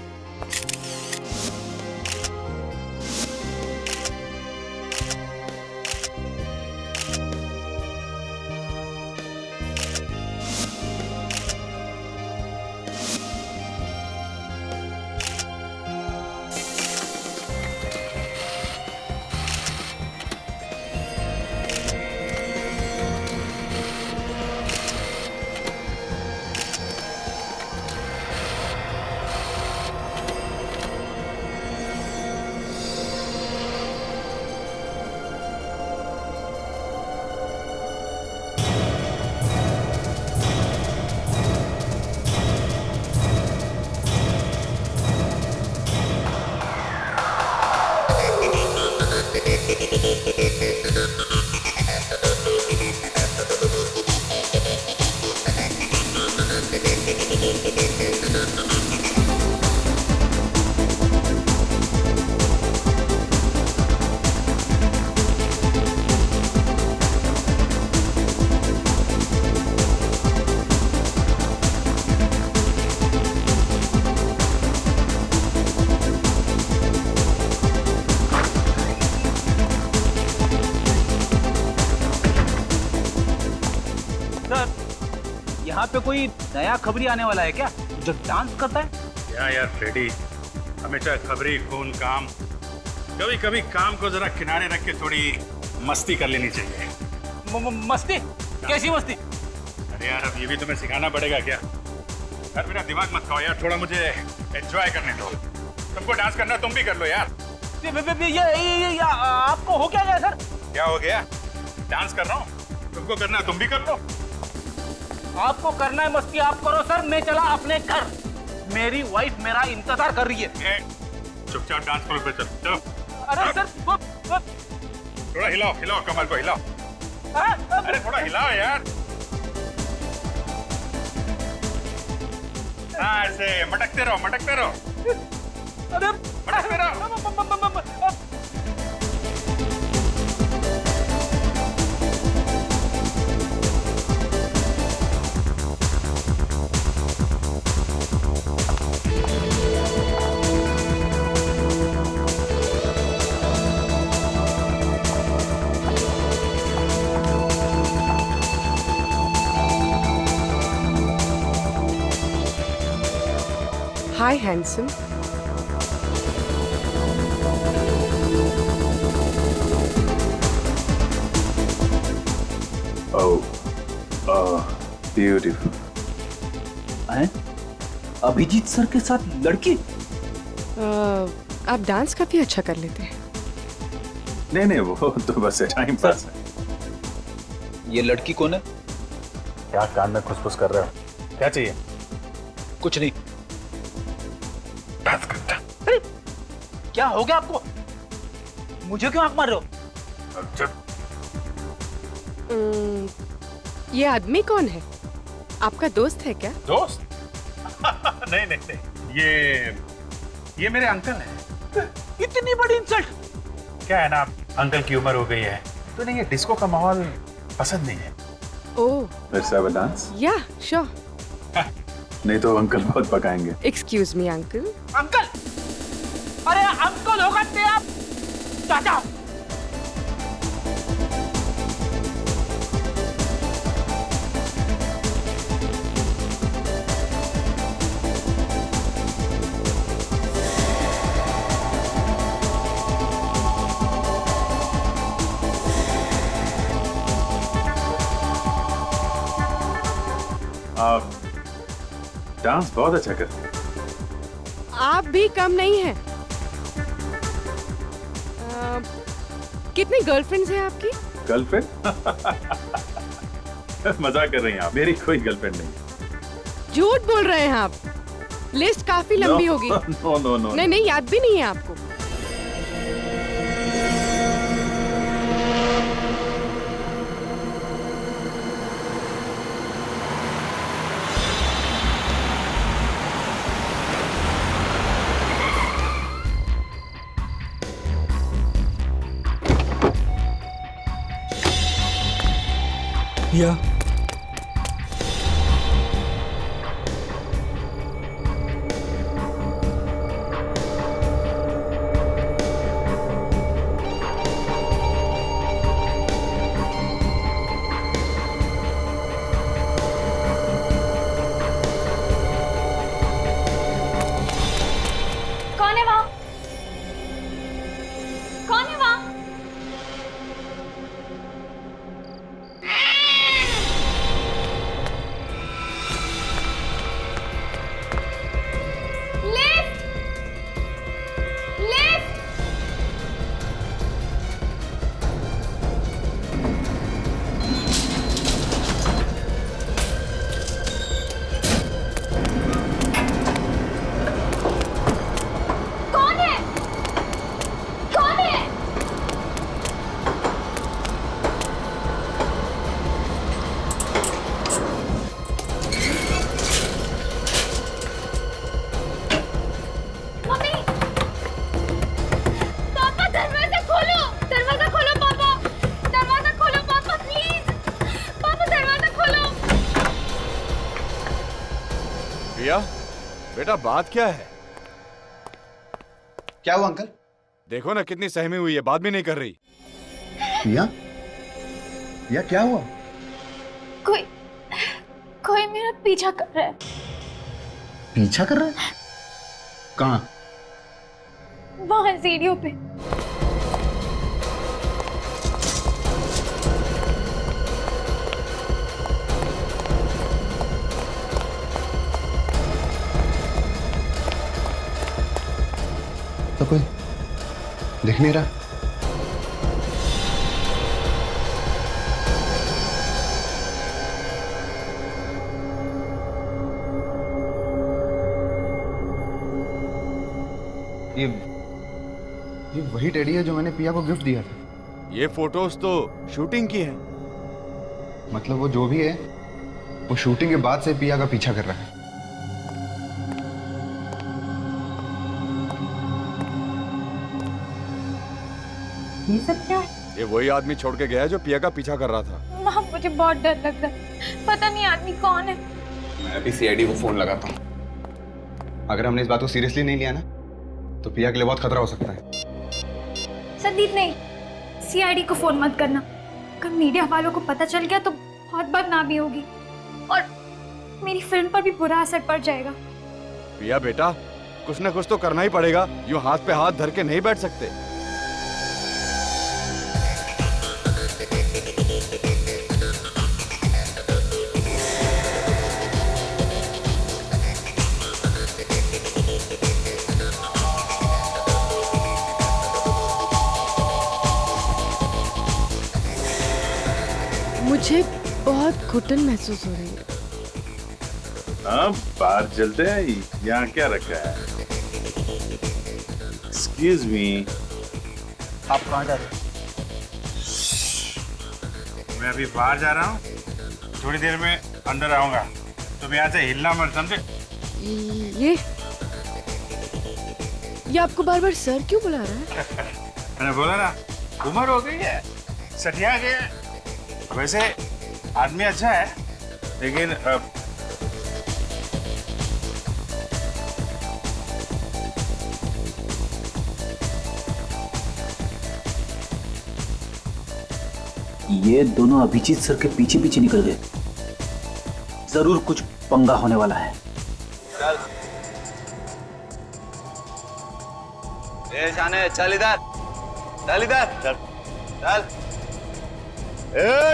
यहाँ पे कोई नया खबरी आने वाला है क्या जो डांस करता है? क्या यार फ्रेडी, हमेशा खबरी खून काम। कभी कभी काम को जरा किनारे रख के थोड़ी मस्ती कर लेनी चाहिए। मस्ती? कैसी मस्ती? अरे यार, अब ये भी तुम्हें सिखाना पड़ेगा क्या? यार मेरा दिमाग मत खाओ यार, थोड़ा मुझे एंजॉय करने दो। तुमको डांस करना तुम भी कर लो यार। ये आपको हो क्या गया सर? क्या हो गया? डांस कर रहा हूँ, तुमको करना तुम भी कर लो। आपको करना है मस्ती आप करो सर, मैं चला अपने घर। मेरी वाइफ मेरा इंतजार कर रही है। चुपचाप डांस फ्लोर पे चलो। अरे सर थोड़ा हिलाओ हिलाओ, कमर को हिलाओ। अरे थोड़ा हिलाओ यार। हाँ, ऐसे मटकते रहो मटकते रहो। अरे मटकते रहो। हाय हैंडसम। ब्यूटीफुल। अभिजीत सर के साथ लड़की? आप डांस काफी अच्छा कर लेते हैं। नहीं नहीं, वो तो बस टाइम पास है। ये लड़की कौन है? क्या कान में खुसफुस कर रहे हो? क्या चाहिए? कुछ नहीं। बात करता। अरे क्या हो गया आपको? मुझे क्यों आंख मार रहे हो? ये आदमी कौन है? आपका दोस्त है क्या? दोस्त? नहीं नहीं नहीं, ये मेरे अंकल हैं। इतनी बड़ी इंसल्ट! क्या है ना, अंकल की उम्र हो गई है तो नहीं, ये डिस्को का माहौल पसंद नहीं है। ओह, Let's have a dance? या श्योर। नहीं तो अंकल बहुत पकाएंगे। Excuse me uncle. अंकल! अरे अंकल होगा ते आप चाचा। आप डांस बहुत अच्छा करते हैं। आप भी कम नहीं हैं। कितनी गर्लफ्रेंड्स हैं आपकी? गर्लफ्रेंड? मजाक कर रही हैं आप? मेरी कोई गर्लफ्रेंड नहीं है। झूठ बोल रहे हैं आप। लिस्ट काफी लंबी होगी। No no no. नहीं नहीं, याद भी नहीं है आपको। या कौन है वहाँ? कौन है वहाँ? प्रिया, बेटा बात क्या है? क्या हुआ अंकल? देखो ना कितनी सहमी हुई है, बात भी नहीं कर रही। प्रिया, प्रिया क्या हुआ? कोई मेरा पीछा कर रहा है। पीछा कर रहा है? कहाँ? वहाँ सीढ़ियों पे। तो कोई दिख नहीं रहा। ये वही टेडी है जो मैंने पिया को गिफ्ट दिया था। ये फोटोज तो शूटिंग की है। मतलब वो जो भी है वो शूटिंग के बाद से पिया का पीछा कर रहा है। ये सब क्या है? ये वही आदमी छोड़ के गया है जो पिया का पीछा कर रहा था। माँ, मुझे बहुत डर लग रहा है। पता नहीं आदमी कौन है। मैं अभी सीआईडी को फोन लगाता हूँ। अगर हमने इस बात को सीरियसली नहीं लिया ना तो पिया के लिए बहुत खतरा हो सकता है। संदीप नहीं, सीआईडी को फोन मत करना। अगर मीडिया वालों को पता चल गया तो बहुत बदनामी होगी और मेरी फिल्म पर भी बुरा असर पड़ जाएगा। पिया बेटा, कुछ ना कुछ तो करना ही पड़ेगा, यूं हाथ पे हाथ धर के नहीं बैठ सकते। मुझे बहुत घुटन महसूस हो रही है। हाँ, बाहर चलते हैं। यहाँ क्या रखा है? एक्सक्यूज मी, आप कहाँ जा रहे हैं? मैं अभी बाहर जा रहा हूँ, थोड़ी देर में अंदर आऊंगा। तुम यहाँ से हिलना मत, समझे? ये आपको बार बार सर क्यों बुला रहा है? मैंने बोला ना, उम्र हो गई है, सठिया गया। वैसे आदमी अच्छा है, लेकिन ये दोनों अभिजीत सर के पीछे पीछे निकल गए। जरूर कुछ पंगा होने वाला है। शाने, चल इधर, चल इधर, चल, चल।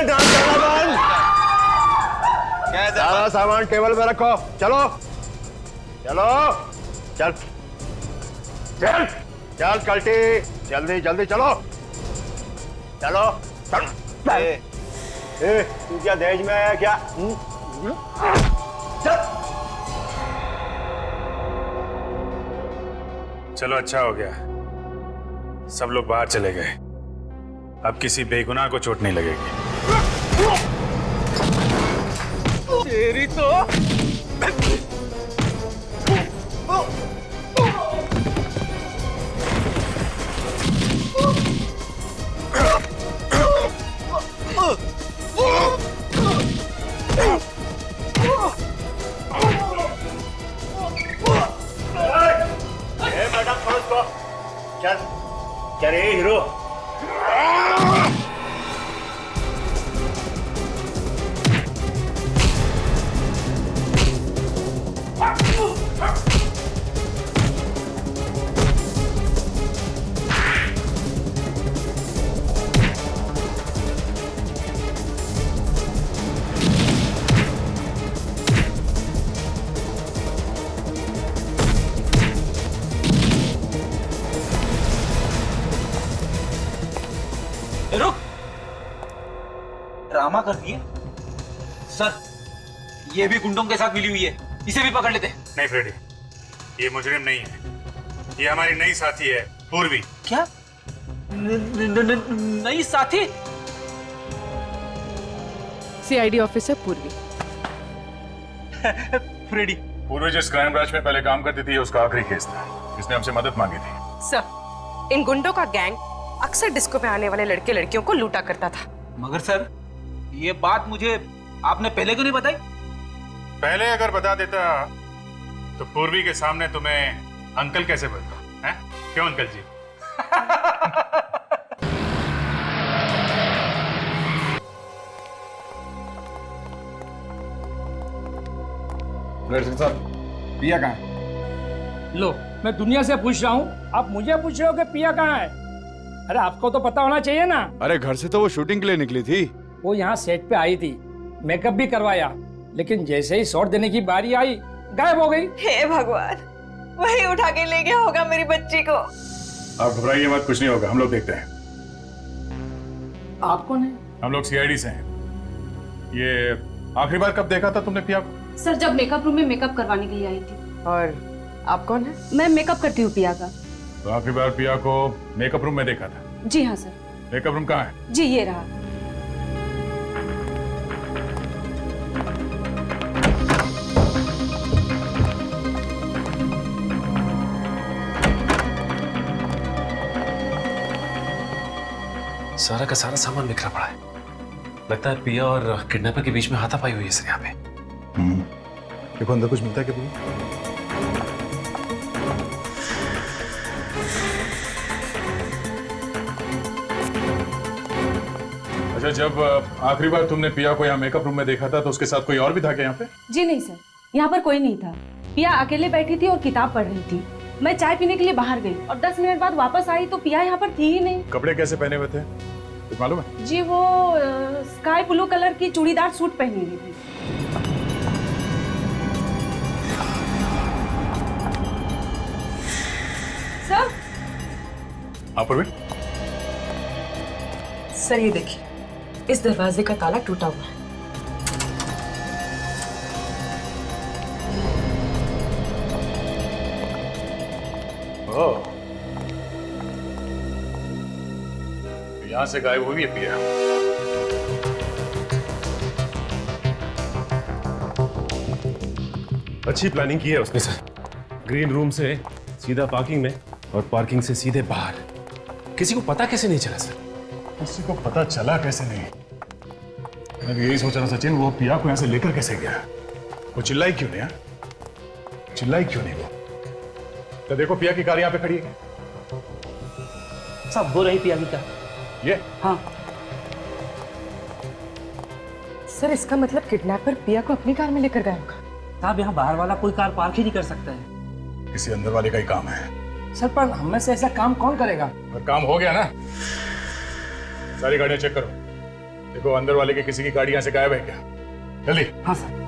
डांस करना बंद। सारा सामान टेबल पे रखो। चलो चलो, चल चल चल कल्टी, जल्दी जल्दी चलो चलो चल। तू क्या दहेज में आया क्या? चल। चलो अच्छा हो गया, सब लोग बाहर चले गए। अब किसी बेगुनाह को चोट नहीं लगेगी। तेरी तो मैडम समझ को चल चल हीरो। ड्रामा कर दिए सर, ये भी गुंडों के साथ मिली हुई है, इसे भी पकड़ लेते। नहीं फ्रेडी, ये मुजरिम नहीं है, ये हमारी नई साथी है पूर्वी। क्या? नई साथी? सीआईडी ऑफिसर पूर्वी। फ्रेडी, पूर्वी जिस क्राइम ब्रांच में पहले काम करती थी, उसका आखिरी केस था, इसने हमसे मदद मांगी थी। सर, इन गुंडों का गैंग अक्सर डिस्को पे आने वाले लड़के लड़कियों को लूटा करता था। मगर सर, ये बात मुझे आपने पहले क्यों नहीं बताई? पहले अगर बता देता तो पूर्वी के सामने तुम्हें अंकल कैसे बोलता है? क्यों अंकल जी? साहब, पिया कहाँ है? लो, मैं दुनिया से पूछ रहा हूँ, आप मुझे पूछ रहे हो कि पिया कहाँ है? अरे आपको तो पता होना चाहिए ना। अरे घर से तो वो शूटिंग के लिए निकली थी। वो यहाँ सेट पे आई थी, मेकअप भी करवाया, लेकिन जैसे ही शॉट देने की बारी आई, गायब हो गई। हे भगवान, वही उठा के ले गया होगा मेरी बच्ची को। आप घबराइए मत, कुछ नहीं होगा, हम लोग देखते हैं। आप कौन है? हम लोग सीआईडी से हैं। ये आखिरी बार कब देखा था तुमने पिया को? सर, जब मेकअप रूम में मेकअप करवाने के लिए आई थी। और आप कौन है? मैं मेकअप करती हूँ पिया का। तो आखिरी बार पिया को मेकअप रूम में देखा था? जी हाँ सर। मेकअप रूम कहाँ है? जी ये रहा। सारा का सारा सामान बिखरा पड़ा है। लगता है पिया और किडनैपर के बीच में हाथापाई हुई है सर यहाँ पे। देखो अंदर कुछ मिलता है क्या? अच्छा, जब आखिरी बार तुमने पिया को यहाँ मेकअप रूम में देखा था तो उसके साथ कोई और भी था क्या यहाँ पे? जी नहीं सर, यहाँ पर कोई नहीं था। पिया अकेले बैठी थी और किताब पढ़ रही थी। मैं चाय पीने के लिए बाहर गई और 10 मिनट बाद वापस आई तो पिया यहाँ पर थी ही नहीं। कपड़े कैसे पहने हुए थे कुछ मालूम है? जी वो स्काई ब्लू कलर की चूड़ीदार सूट पहनी हुई थी। सर सर ये देखिए, इस दरवाजे का ताला टूटा हुआ है। ओह, यहां से गायब हुई है पिया। अच्छी प्लानिंग की है उसने सर। ग्रीन रूम से सीधा पार्किंग में और पार्किंग से सीधे बाहर। किसी को पता कैसे नहीं चला सर? किसी को पता चला कैसे नहीं? मैं भी यही सोच रहा सचिन, वो पिया को यहां से लेकर कैसे गया? वो चिल्लाई क्यों नहीं? चिल्लाई क्यों नहीं वो? तो देखो पिया की कार यहाँ पे खड़ी है। सब हो रही पिया की कार। ये? हाँ सर, इसका मतलब किडनैपर पिया को अपनी कार में लेकर गया होगा। साहब यहाँ बाहर वाला कोई कार पार्क ही नहीं कर सकता है। किसी अंदर वाले का ही काम है। सर पर हम में से ऐसा काम कौन करेगा? पर काम हो गया ना। सारी गाड़ियां चेक करो, देखो अंदर वाले के किसी की गाड़ी यहां से गायब है क्या? जल्दी। हाँ सर।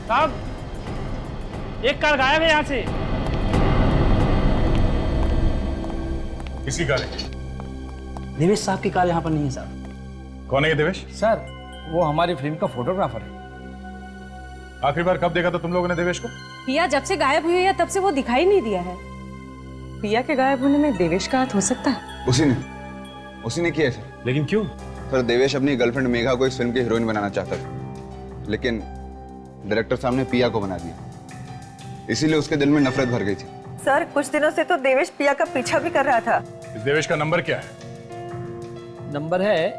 साहब एक कार गायब है यहाँ से। किसकी कार है? देवेश साहब की कार यहाँ पर नहीं है साहब। कौन है ये देवेश? सर वो हमारी फिल्म का फोटोग्राफर है। आखिरी बार कब देखा था तुम लोगों ने देवेश को? पिया जब से गायब हुई है तब से वो दिखाई नहीं दिया है। पिया के गायब होने में देवेश का हाथ हो सकता है? उसी ने किया सर। लेकिन क्यों? सर देवेश अपनी गर्लफ्रेंड मेघा को इस फिल्म की हीरोइन बनाना चाहता था, लेकिन डायरेक्टर साहब ने पिया को बना दिया, इसीलिए उसके दिल में नफरत भर गई थी। सर कुछ दिनों से तो देवेश पिया का पीछा भी कर रहा था। इस देवेश का नंबर क्या है? नंबर है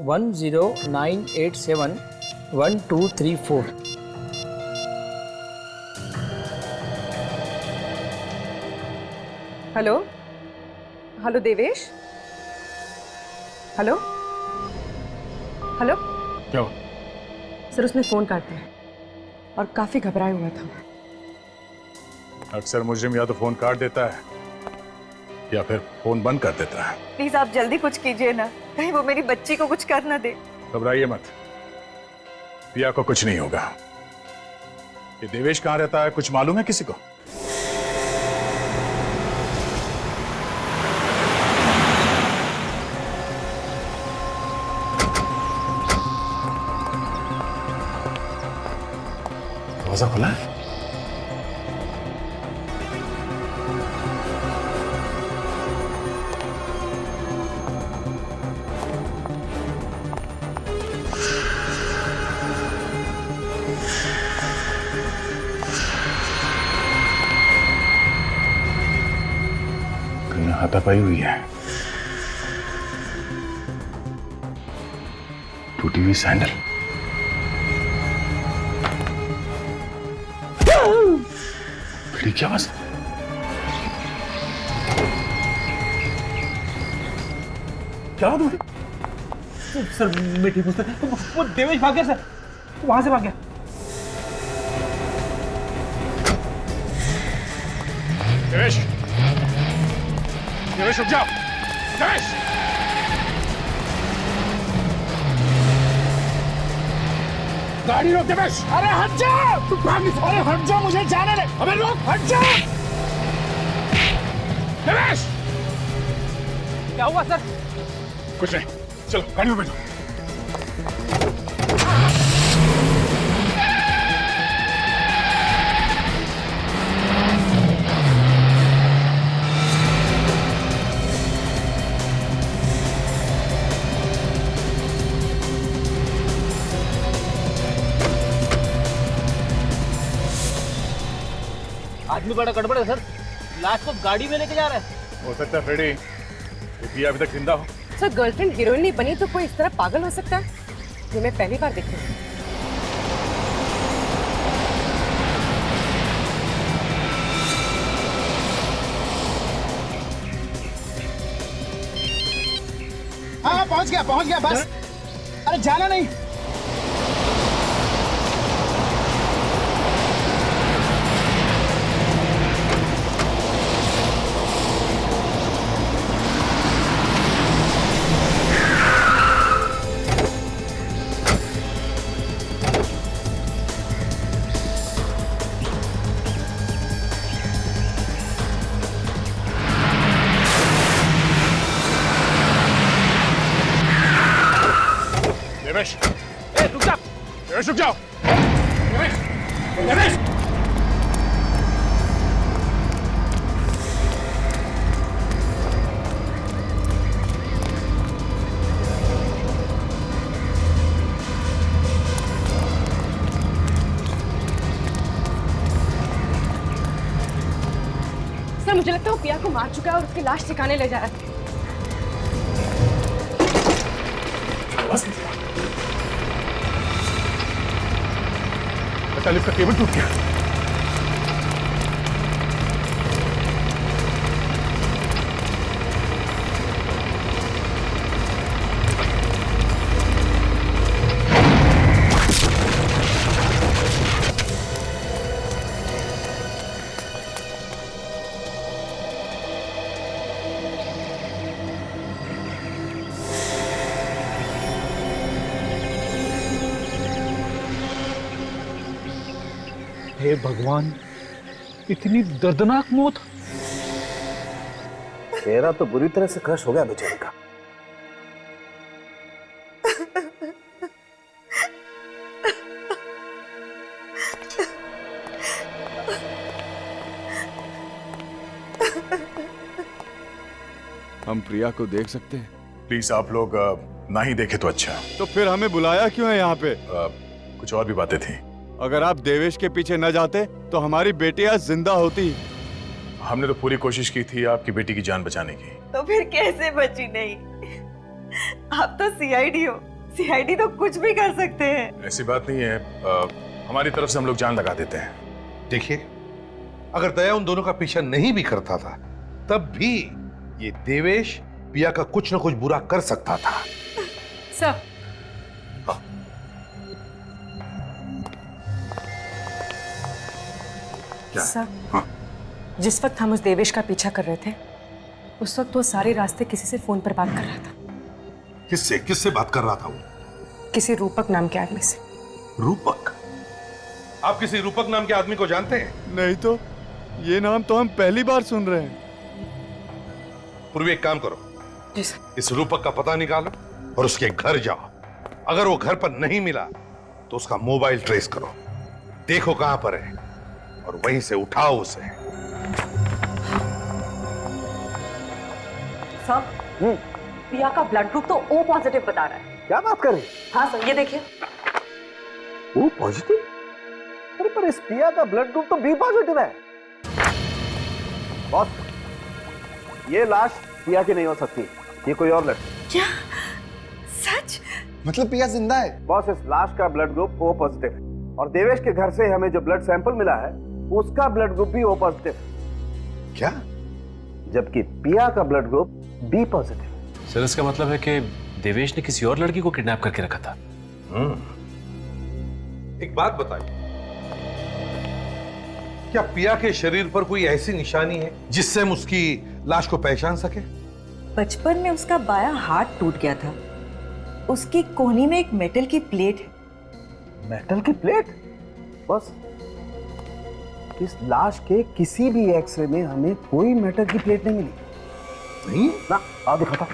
1098711234। Hello hello Devesh, hello hello. क्या हुआ? सर उसने फोन काट दिया और काफी घबराया हुआ था। अक्सर मुजरिम या तो फोन काट देता है या फिर फोन बंद कर देता है। प्लीज आप जल्दी कुछ कीजिए ना, कहीं वो मेरी बच्ची को कुछ कर ना दे। घबराइए मत, पिया को कुछ नहीं होगा। ये देवेश कहाँ रहता है कुछ मालूम है किसी को? दरवाजा खुला है? कहीं हाथापाई हुई है। टूटी हुई सैंडल। भिड़ी की आवाज। क्या हुआ तुम्हें? सर मैं ठीक हूँ सर। वो देवेश भाग गया सर, वहां से भाग गया। देवेश, देवेश रुक जाओ। देवेश, गाड़ी रोक देवेश। अरे हट जा, तू भाग नहीं। अरे हट जा, मुझे जाने दे। अबे रोक, हट जा। देवेश, क्या हुआ सर? कुछ नहीं, चलो गाड़ी में बैठो। आदमी बड़ा गड़बड़ है सर, लाश को गाड़ी में लेके जा रहा है। हो सकता है फ्रेडी, ये पिया अभी तक जिंदा हो। सर गर्लफ्रेंड हीरोइन नहीं बनी तो कोई इस तरह पागल हो सकता है? ये मैं पहली बार देख रही हूँ। हाँ पहुंच गया बस। अरे जाना नहीं। देवेश, रुक जा। देवेश रुक जाओ। देवेश, देवेश। सर मुझे लगता है वो पिया को मार चुका है और उसकी लाश ठिकाने ले जा रहा है। लिफ्ट का केबल टूट गया। हे भगवान, इतनी दर्दनाक मौत। चेहरा तो बुरी तरह से क्रश हो गया बेचारे का। हम प्रिया को देख सकते हैं? प्लीज आप लोग ना ही देखे तो अच्छा। तो फिर हमें बुलाया क्यों है यहाँ पे? कुछ और भी बातें थी। अगर आप देवेश के पीछे न जाते तो हमारी बेटी आज जिंदा होती। हमने तो पूरी कोशिश की थी आपकी बेटी की जान बचाने की। तो फिर कैसे बची नहीं? आप तो सीआईडी हो, सीआईडी तो कुछ भी कर सकते हैं। ऐसी बात नहीं है, हमारी तरफ से हम लोग जान लगा देते हैं। देखिए, अगर दया उन दोनों का पीछा नहीं भी करता था तब भी ये देवेश पिया का कुछ न कुछ बुरा कर सकता था। सर क्या? सर, जिस वक्त हम उस देवेश का पीछा कर रहे थे उस वक्त वो सारे रास्ते किसी से फोन पर बात कर रहा था। किससे बात कर रहा था वो? किसी रूपक नाम के आदमी से। रूपक? आप किसी रूपक नाम के आदमी को जानते हैं? नहीं तो, ये नाम तो हम पहली बार सुन रहे हैं। पूर्वी एक काम करो, जी सर। इस रूपक का पता निकालो और उसके घर जाओ। अगर वो घर पर नहीं मिला तो उसका मोबाइल ट्रेस करो, देखो कहां पर है और वहीं से उठाओ उसे। सर, पिया का ब्लड ग्रुप तो O पॉजिटिव बता रहा है। क्या बात कर रहे? हाँ सर, ये देखिए। O positive? अरे पर इस पिया का ब्लड ग्रुप तो B पॉजिटिव है। बॉस, ये लाश पिया की नहीं हो सकती, ये कोई और लड़की। क्या? सच? मतलब पिया जिंदा है? बॉस, इस लाश का ब्लड ग्रुप O पॉजिटिव है और देवेश के घर से हमें जो ब्लड सैंपल मिला है उसका ब्लड ग्रुप भी O पॉजिटिव है। क्या? जबकि पिया का blood group B positive. Sir, इसका मतलब है कि देवेश ने किसी और लड़की को किडनैप करके रखा था। एक बात बताइए, क्या पिया के शरीर पर कोई ऐसी निशानी है जिससे हम उसकी लाश को पहचान सके? बचपन में उसका बायां हाथ टूट गया था, उसकी कोहनी में एक मेटल की प्लेट है। मेटल की प्लेट? बस इस लाश के किसी भी एक्सरे में हमें कोई मेटल की प्लेट नहीं मिली। नहीं ना, आओ दिखाता।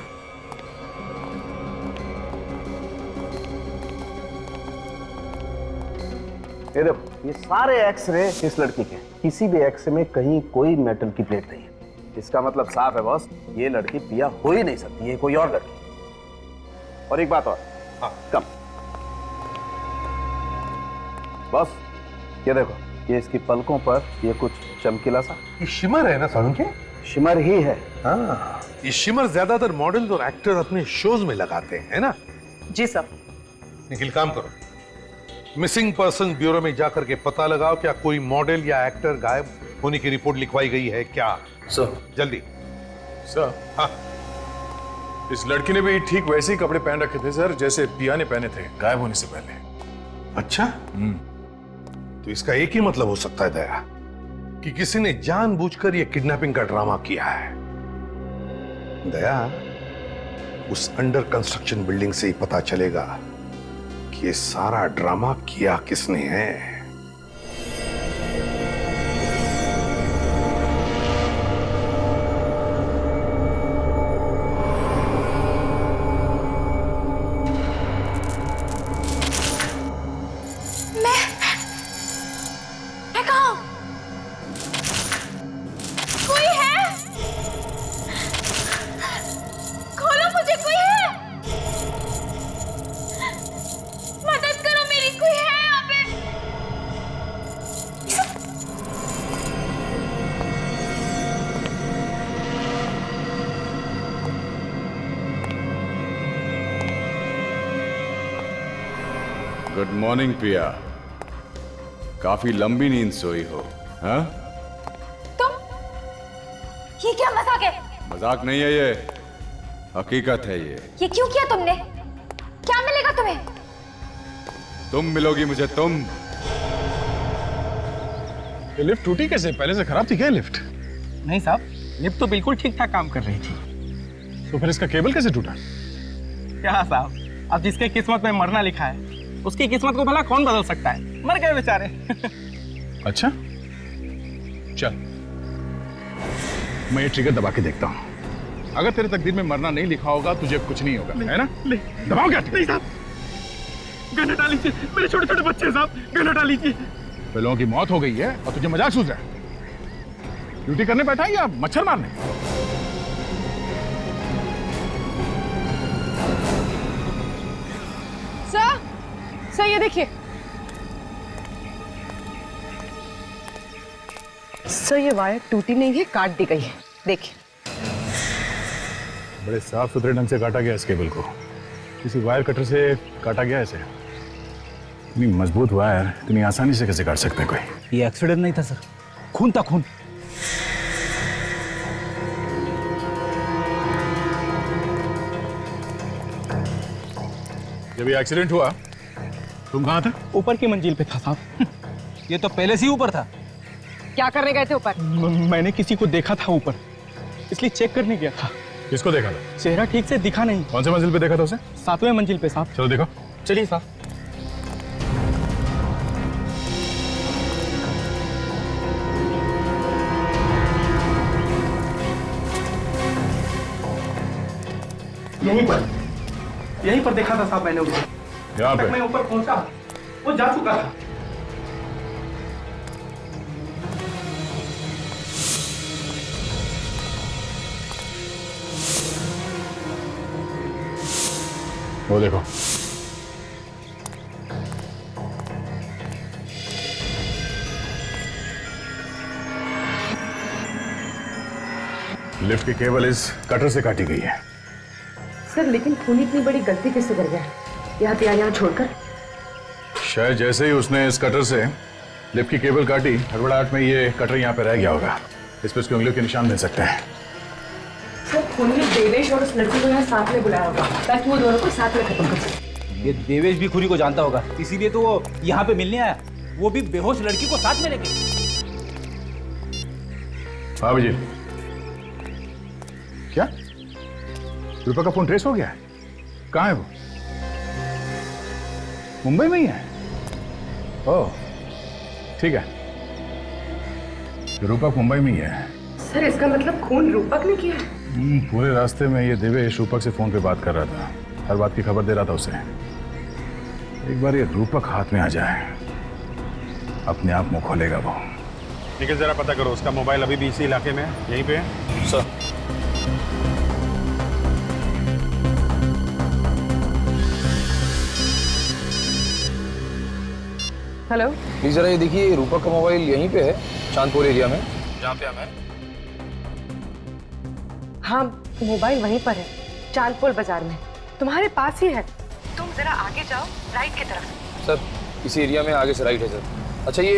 ये देखो, ये सारे एक्सरे इस लड़की के, किसी भी एक्सरे में कहीं कोई मेटल की प्लेट नहीं है। इसका मतलब साफ है बॉस, ये लड़की पिया हो ही नहीं सकती, ये कोई और लड़की। और एक बात और, कम बॉस, ये देखो, ये इसकी पलकों पर ये कुछ चमकीला सा, ये शिमर है ना सारुण के? शिमर ही है। हाँ, ये शिमर ज्यादातर मॉडल और एक्टर अपने शोज में लगाते हैं, है ना? जी सर। निखिल काम करो, मिसिंग पर्सन ब्यूरो में जाकर के पता लगाओ क्या कोई मॉडल या एक्टर गायब होने की रिपोर्ट लिखवाई गई है क्या। सर जल्दी। सर हाँ, इस लड़की ने भी ठीक वैसे ही कपड़े पहन रखे थे सर जैसे पिया ने पहने थे गायब होने से पहले। अच्छा, तो इसका एक ही मतलब हो सकता है दया कि किसी ने जानबूझकर यह किडनैपिंग का ड्रामा किया है। दया, उस अंडर कंस्ट्रक्शन बिल्डिंग से ही पता चलेगा कि ये सारा ड्रामा किया किसने है। गुड मॉर्निंग पिया, काफी लंबी नींद सोई हो। हाँ, ये क्या मजाक है? मजाक नहीं है ये, हकीकत है ये क्यों किया तुमने? क्या मिलेगा तुम्हें? तुम मिलोगी मुझे, तुम। ये लिफ्ट टूटी कैसे? पहले से खराब थी क्या लिफ्ट? नहीं साहब, लिफ्ट तो बिल्कुल ठीक ठाक काम कर रही थी। तो फिर इसका केबल कैसे टूटा? क्या साहब, अब जिसके किस्मत में मरना लिखा है उसकी किस्मत को भला कौन बदल सकता है? मर गए बेचारे। अच्छा चल, मैं ये ट्रिगर दबा के देखता हूं। अगर तेरे तकदीर में मरना नहीं लिखा होगा तुझे कुछ नहीं होगा, है ना? दबाओ क्या? नहीं साहब, गन हटा लीजिए, मेरे छोटे छोटे बच्चे साहब, गन हटा लीजिए। लोगों की मौत हो गई है और तुझे मजाक सूझ रहा है? ड्यूटी करने बैठा है या मच्छर मारने? सर ये देखिए सर, ये वायर टूटी नहीं है, काट दी गई है। देखिए, बड़े साफ सुथरे ढंग से काटा गया इस केबल को, किसी वायर कटर से काटा गया इसे। इतनी मजबूत वायर इतनी आसानी से कैसे काट सकते हैं कोई? ये एक्सीडेंट नहीं था सर, खून था, खून। जब ये एक्सीडेंट हुआ तुम कहाँ थे? ऊपर की मंजिल पे था साहब। ये तो पहले से ही ऊपर था। क्या करने गए थे ऊपर? मैंने किसी को देखा था ऊपर, इसलिए चेक करने गया था। किसको देखा था? चेहरा ठीक से दिखा नहीं। कौन से मंजिल पे देखा था उसे? 7वें मंजिल पे साहब। चलो देखो। चलिए साहब। यहीं पर देखा था साहब मैंने उसे। यहाँ पे? मैं ऊपर पहुंचा, वो जा चुका था। वो देखो, लिफ्ट की केबल इस कटर से काटी गई है। सर लेकिन खून इतनी बड़ी गलती कैसे कर गया? यहाँ छोड़कर? शायद जैसे ही उसने इस कटर से लिफ्ट की केबल काटी, हड़बड़ाहट में ये कटर यहाँ पे रह गया होगा। इस पर उसकी उंगलियों के निशान मिल सकते हैं। सर खून ने देवेश और उस लड़की को यहाँ साथ में बुलाया होगा ताकि वो दोनों को साथ में खत्म कर सके। ये देवेश भी खूनी को जानता होगा, इसीलिए तो वो यहाँ पे मिलने आया, वो भी बेहोश लड़की को साथ में लेके। हाँ जी, क्या रूपा का फोन ट्रेस हो गया है? कहाँ है वो? मुंबई में ही है? ओह ठीक है, रूपक मुंबई में ही है। सर इसका मतलब खून रूपक ने किया? पूरे रास्ते में ये देवेश रूपक से फोन पे बात कर रहा था, हर बात की खबर दे रहा था उसे। एक बार ये रूपक हाथ में आ जाए, अपने आप मुंह खोलेगा वो। निखिल जरा पता करो, उसका मोबाइल अभी भी इसी इलाके में है, यहीं पे है? सर हेलो, प्लीज जरा ये देखिए, रूपक का मोबाइल यहीं पे है, चांदपुर एरिया में, जहाँ पे हम हैं। हाँ मोबाइल वहीं पर है, चांदपुर बाजार में, तुम्हारे पास ही है। तुम जरा आगे जाओ, राइट की तरफ। सर इसी एरिया में आगे से राइट है सर। अच्छा ये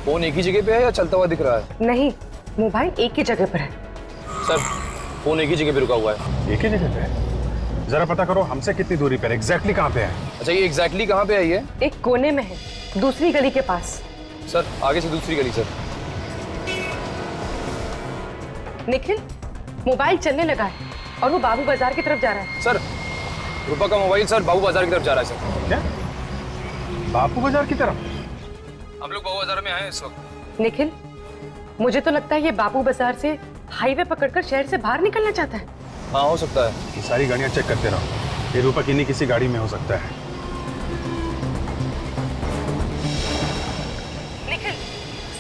फोन एक ही जगह पे है या चलता हुआ दिख रहा है? नहीं, मोबाइल एक ही जगह पर है। सर फोन एक ही जगह पे रुका हुआ है। एक ही जगह पे है? जरा पता करो हमसे कितनी दूरी पर, एग्जैक्टली कहाँ पे है? अच्छा ये एग्जैक्टली कहाँ पे है ये? एक कोने में है, दूसरी गली के पास। सर आगे से दूसरी गली सर। निखिल, मोबाइल चलने लगा है और वो बाबू बाजार की तरफ जा रहा है। सर रूपा का मोबाइल सर बाबू बाजार की तरफ जा रहा है सर। क्या? बाबू बाजार की तरफ? हम लोग बाबू बाजार में आए हैं इस वक्त। निखिल, मुझे तो लगता है ये बाबू बाजार से हाईवे पकड़कर शहर से बाहर निकलना चाहता है। हाँ हो सकता है। ये सारी गाड़ियां चेक करते रहो, ये रूपा किन्हीं किसी गाड़ी में हो सकता है। निखिल,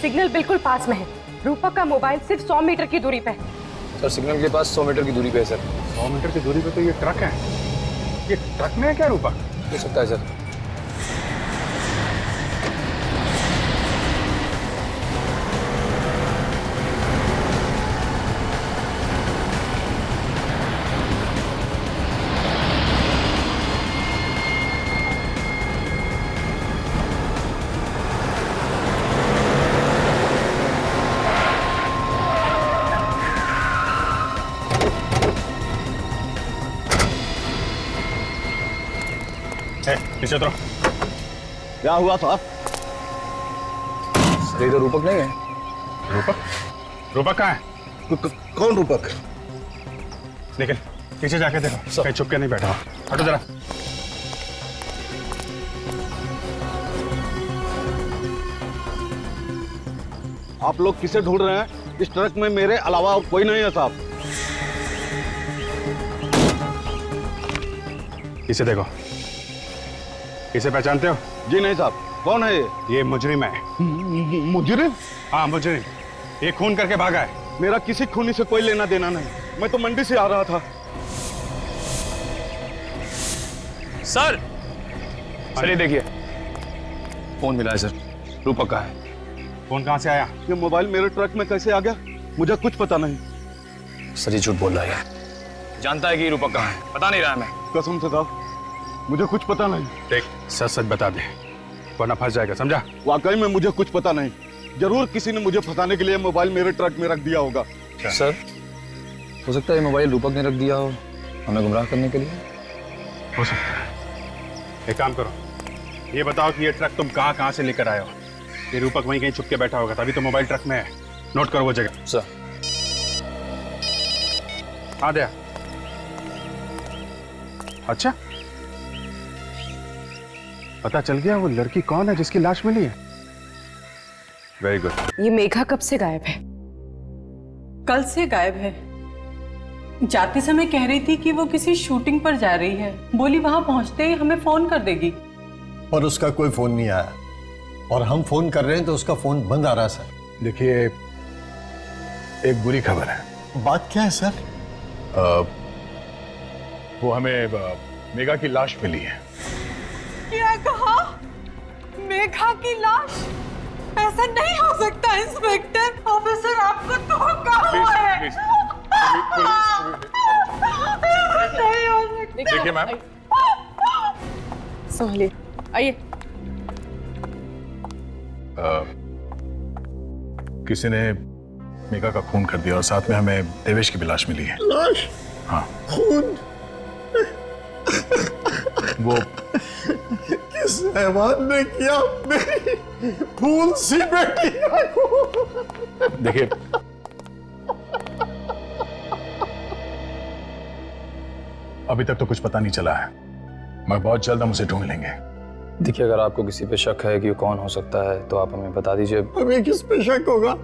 सिग्नल बिल्कुल पास में है। रूपा का मोबाइल सिर्फ 100 मीटर की दूरी पे है। सर सिग्नल के पास 100 मीटर की दूरी पे है सर। 100 मीटर की दूरी पे तो ये ट्रक है। ये ट्रक में है क्या रूपा? हो सकता है सर। पीछे उतरो। क्या हुआ साहब? ये तो रूपक नहीं है। रूपक? रूपक कहाँ है? कौन रूपक? निकल पीछे जाके देखो, कहीं छुप के नहीं बैठा। हटो जरा। आप लोग किसे ढूंढ रहे हैं? इस ट्रक में मेरे अलावा और कोई नहीं है साहब। इसे देखो, इसे पहचानते हो? जी नहीं साहब। कौन है ये मुजरिम है। मुजरिम? हाँ मुजरिम, ये खून करके भागा है। मेरा किसी खूनी से कोई लेना देना नहीं, मैं तो मंडी से आ रहा था। सर सर ये देखिए फोन मिला है सर, रूपक का है। फोन कहाँ से आया? ये मोबाइल मेरे ट्रक में कैसे आ गया मुझे कुछ पता नहीं। सर ये झूठ बोल रहा है, जानता है कि रूपक कहाँ है, पता नहीं रहा है। मैं कसम से साहब मुझे कुछ पता नहीं। देख सच सच बता दे वरना फंस जाएगा, समझा? वाकई में मुझे कुछ पता नहीं। जरूर किसी ने मुझे फंसाने के लिए मोबाइल मेरे ट्रक में रख दिया होगा। सर हो सकता है ये मोबाइल रूपक ने रख दिया हो हमें गुमराह करने के लिए। हो सकता है। एक काम करो, ये बताओ कि ये ट्रक तुम कहाँ कहाँ से लेकर आए हो? ये रूपक वहीं कहीं छुप के बैठा होगा, तभी तो मोबाइल ट्रक में है। नोट करो वो जगह। सर हाँ दया। अच्छा पता चल गया वो लड़की कौन है जिसकी लाश मिली है? Very good. ये मेघा कब से गायब है? कल से गायब है। जाते समय कह रही थी कि वो किसी शूटिंग पर जा रही है, बोली वहां पहुंचते ही हमें फोन कर देगी। और उसका कोई फोन नहीं आया और हम फोन कर रहे हैं तो उसका फोन बंद आ रहा है सर। देखिए एक बुरी खबर है। बात क्या है सर? वो हमें मेघा की लाश मिली है। क्या कहा? मेघा की लाश? ऐसा नहीं हो सकता इंस्पेक्टर। ऑफिसर आपको धोखा हुआ है। नहीं हो सकता। देखिए मैम, संभालिए, आइए। किसी ने मेघा का खून कर दिया और साथ में हमें देवेश की भी लाश मिली है। लाश? हाँ। खून? वो किस हैवान ने किया मेरी फूल सी बेटी को? देखिए अभी तक तो कुछ पता नहीं चला है, मगर बहुत जल्द हम उसे ढूंढ लेंगे। देखिए अगर आपको किसी पे शक है कि वो कौन हो सकता है तो आप हमें बता दीजिए। हमें किस पे शक होगा?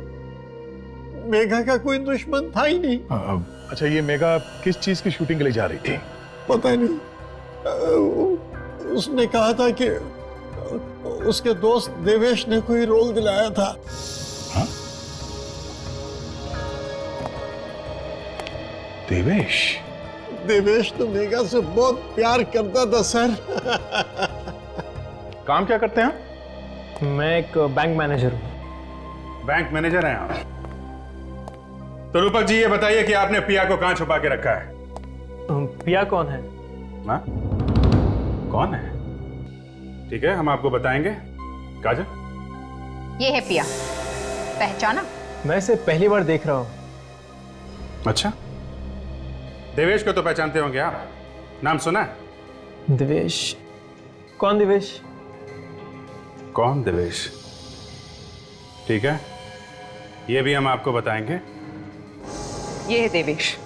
मेघा का कोई दुश्मन था ही नहीं। अच्छा ये मेघा किस चीज की शूटिंग के लिए जा रही थी? पता नहीं, उसने कहा था कि उसके दोस्त देवेश ने कोई रोल दिलाया था। हाँ? देवेश? देवेश तो मेघा से बहुत प्यार करता था सर। काम क्या करते हैं? मैं एक बैंक मैनेजर हूँ। बैंक मैनेजर हैं आप? तो रूपक जी ये बताइए कि आपने पिया को कहां छुपा के रखा है? पिया कौन है? हाँ? कौन है? ठीक है, हम आपको बताएंगे। काजल, ये है पिया, पहचाना? मैं इसे पहली बार देख रहा हूँ। अच्छा, देवेश को तो पहचानते होंगे आप, नाम सुना है? देवेश? कौन देवेश? कौन देवेश? ठीक है, ये भी हम आपको बताएंगे। ये है देवेश।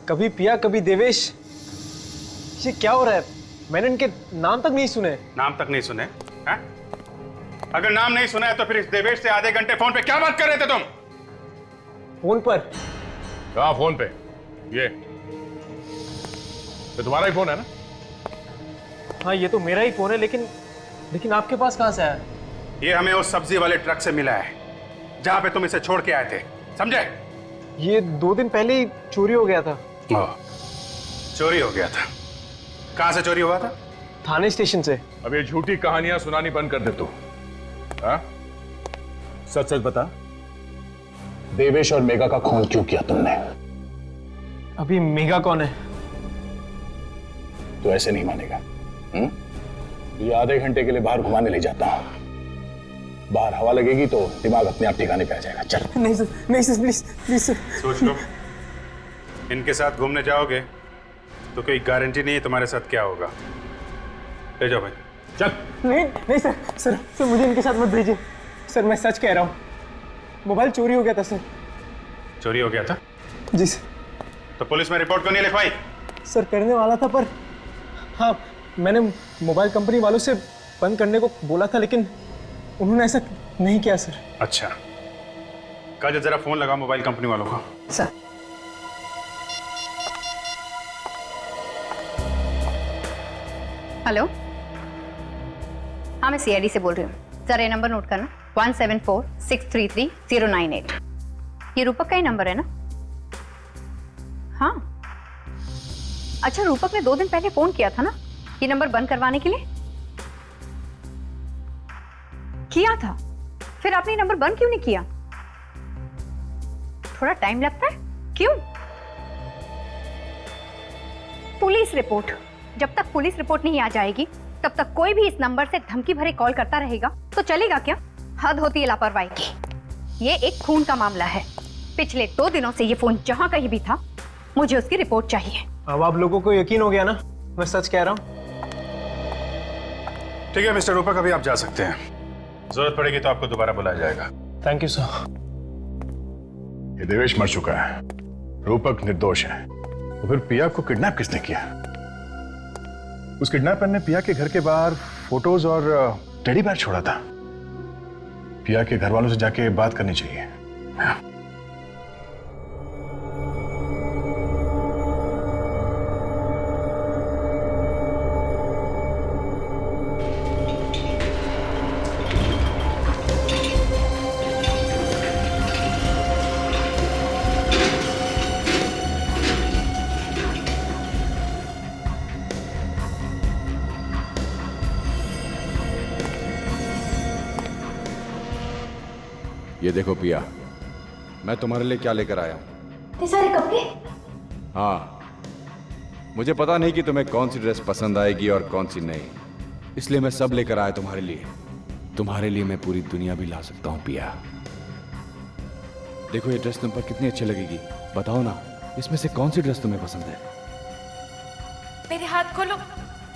कभी पिया कभी देवेश, ये क्या हो रहा है? मैंने इनके नाम तक नहीं सुने। नाम तक नहीं सुने हैं? अगर नाम नहीं सुना है तो फिर इस देवेश से आधे घंटे फोन पे क्या बात कर रहे थे तुम? फोन पर? कहाँ फोन पे? ये तुम्हारा ही फोन है ना? हाँ, ये तो मेरा ही फोन है, लेकिन आपके पास कहाँ से आया? ये हमें उस सब्जी वाले ट्रक से मिला है जहां पे तुम इसे छोड़ के आए थे, समझे? ये 2 दिन पहले ही चोरी हो गया था। चोरी हो गया था? कहां से चोरी हुआ था? थाने स्टेशन से। अब ये झूठी कहानियां सुनानी बंद कर दे तू। हाँ? सच सच बता, देवेश और मेघा का खून क्यों किया तुमने? अभी मेघा कौन है? तो ऐसे नहीं मानेगा। ये आधे घंटे के लिए बाहर घुमाने ले जाता हूं, बाहर हवा लगेगी तो दिमाग अपने आप ठिकाने पे आ जाएगा। चल। नहीं सर, नहीं सर, प्लीज प्लीज सर। सोच लो, इनके साथ घूमने जाओगे तो कोई गारंटी नहीं है तुम्हारे साथ क्या होगा। ले जाओ भाई, चल। नहीं नहीं सर, सर मुझे इनके साथ मत भेजिए सर, मैं सच कह रहा हूँ। मोबाइल चोरी हो गया था सर। चोरी हो गया था? जी सर। तो पुलिस में रिपोर्ट क्यों नहीं लिखवाई? सर करने वाला था, पर हाँ, मैंने मोबाइल कंपनी वालों से बंद करने को बोला था, लेकिन उन्होंने ऐसा नहीं किया सर। अच्छा, काजल जरा फोन लगा मोबाइल कंपनी वालों को। सर। हेलो, हाँ मैं सीआईडी से बोल रही हूँ। जरा ये नंबर नोट करना, 1746333098। ये रूपक का ही नंबर है ना? हाँ। अच्छा, रूपक ने 2 दिन पहले फोन किया था ना ये नंबर बंद करवाने के लिए? किया था? फिर आपने ये नंबर बंद क्यों नहीं किया? थोड़ा टाइम लगता है, क्यों? पुलिस रिपोर्ट, जब तक पुलिस रिपोर्ट नहीं आ जाएगी तब तक कोई भी इस नंबर से धमकी भरे कॉल करता रहेगा तो चलेगा क्या? हद होती है लापरवाही की। ये एक खून का मामला है। पिछले 2 दिनों से ये फोन जहां कहीं भी था, मुझे उसकी रिपोर्ट चाहिए। अब आप लोगों को यकीन हो गया ना, मैं सच कह रहा हूँ। ठीक है मिस्टर रूपक, अभी आप जा सकते हैं। जरूरत पड़ेगी तो आपको दोबारा बुलाया जाएगा। Thank you sir. ये देवेश मर चुका है, रूपक निर्दोष है। तो फिर पिया को किडनैप किसने किया? उस किडनैपर ने पिया के घर के बाहर फोटोज और टेडी बेयर छोड़ा था। पिया के घर वालों से जाके बात करनी चाहिए। ये देखो पिया, मैं तुम्हारे लिए क्या लेकर आया हूं। ये सारे कपड़े? हाँ, मुझे पता नहीं कि तुम्हें कौन सी ड्रेस पसंद आएगी और कौन सी नहीं, इसलिए मैं सब लेकर आया तुम्हारे लिए। तुम्हारे लिए मैं पूरी दुनिया भी ला सकता हूं पिया। देखो ये ड्रेस तुम पर कितनी अच्छी लगेगी, बताओ ना इसमें से कौन सी ड्रेस तुम्हें पसंद है? मेरे हाथ खोलो,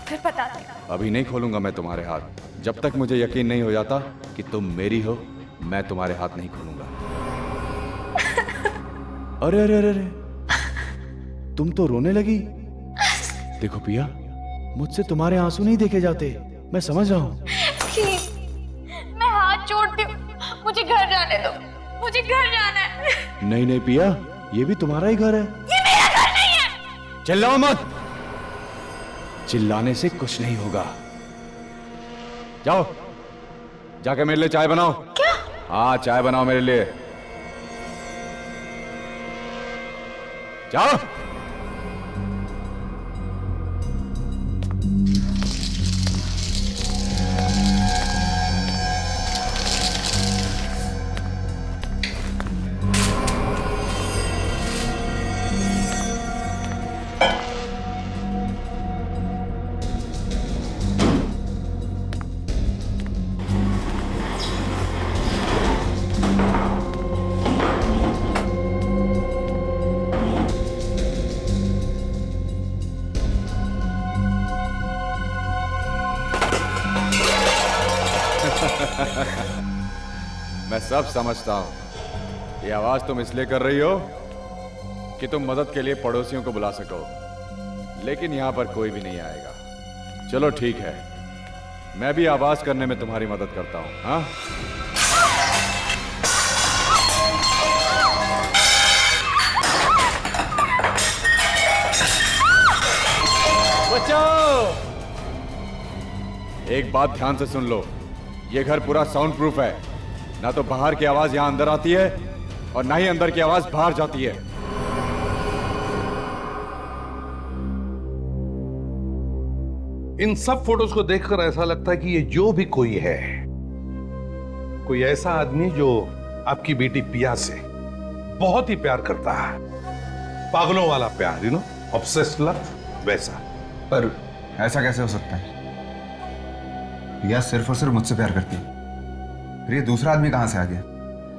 फिर बता दो। अभी नहीं खोलूंगा मैं तुम्हारे हाथ, जब तक मुझे यकीन नहीं हो जाता कि तुम मेरी हो, मैं तुम्हारे हाथ नहीं खोलूंगा। अरे अरे अरे अरे, तुम तो रोने लगी। देखो पिया, मुझसे तुम्हारे आंसू नहीं देखे जाते, मैं समझ रहा हूं। प्लीज, मैं हाथ जोड़ती हूँ, मुझे घर जाने दो, मुझे घर जाना है। नहीं नहीं पिया, ये भी तुम्हारा ही घर है। ये मेरा घर नहीं है। चिल्लाओ मत, चिल्लाने से कुछ नहीं होगा। जाओ जाके मेरे लिए चाय बनाओ। क्या? हाँ, चाय बनाओ मेरे लिए, जाओ। मैं सब समझता हूं। ये आवाज तुम इसलिए कर रही हो कि तुम मदद के लिए पड़ोसियों को बुला सको, लेकिन यहां पर कोई भी नहीं आएगा। चलो ठीक है, मैं भी आवाज करने में तुम्हारी मदद करता हूं। हाँ, बचाओ। एक बात ध्यान से सुन लो, ये घर पूरा साउंड प्रूफ है। ना तो बाहर की आवाज यहां अंदर आती है और ना ही अंदर की आवाज बाहर जाती है। इन सब फोटोज को देखकर ऐसा लगता है कि ये जो भी कोई है, कोई ऐसा आदमी जो आपकी बेटी पिया से बहुत ही प्यार करता है, पागलों वाला प्यार, ऑब्सेस्ड लव, वैसा। पर ऐसा कैसे हो सकता है? पिया सिर्फ और सिर्फ मुझसे प्यार करती है, फिर ये दूसरा आदमी कहां से आ गया?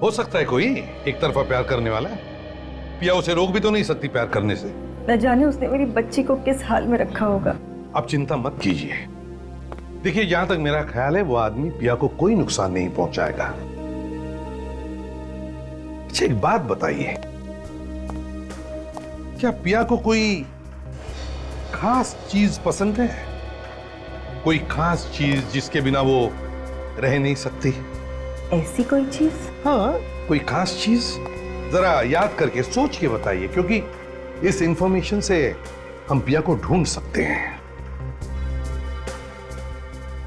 हो सकता है कोई एक तरफा प्यार करने वाला। पिया उसे रोक भी तो नहीं सकती प्यार करने से। न जाने उसने मेरी बच्ची को किस हाल में रखा होगा। आप चिंता मत कीजिए। देखिए, जहां तक मेरा ख्याल है वो आदमी पिया को कोई नुकसान नहीं पहुंचाएगा। अच्छा, एक बात बताइए, क्या पिया को कोई खास चीज पसंद है? कोई खास चीज जिसके बिना वो रह नहीं सकती? ऐसी कोई चीज? हाँ, कोई खास चीज जरा याद करके सोच के बताइए, क्योंकि इस इंफॉर्मेशन से हम पिया को ढूंढ सकते हैं।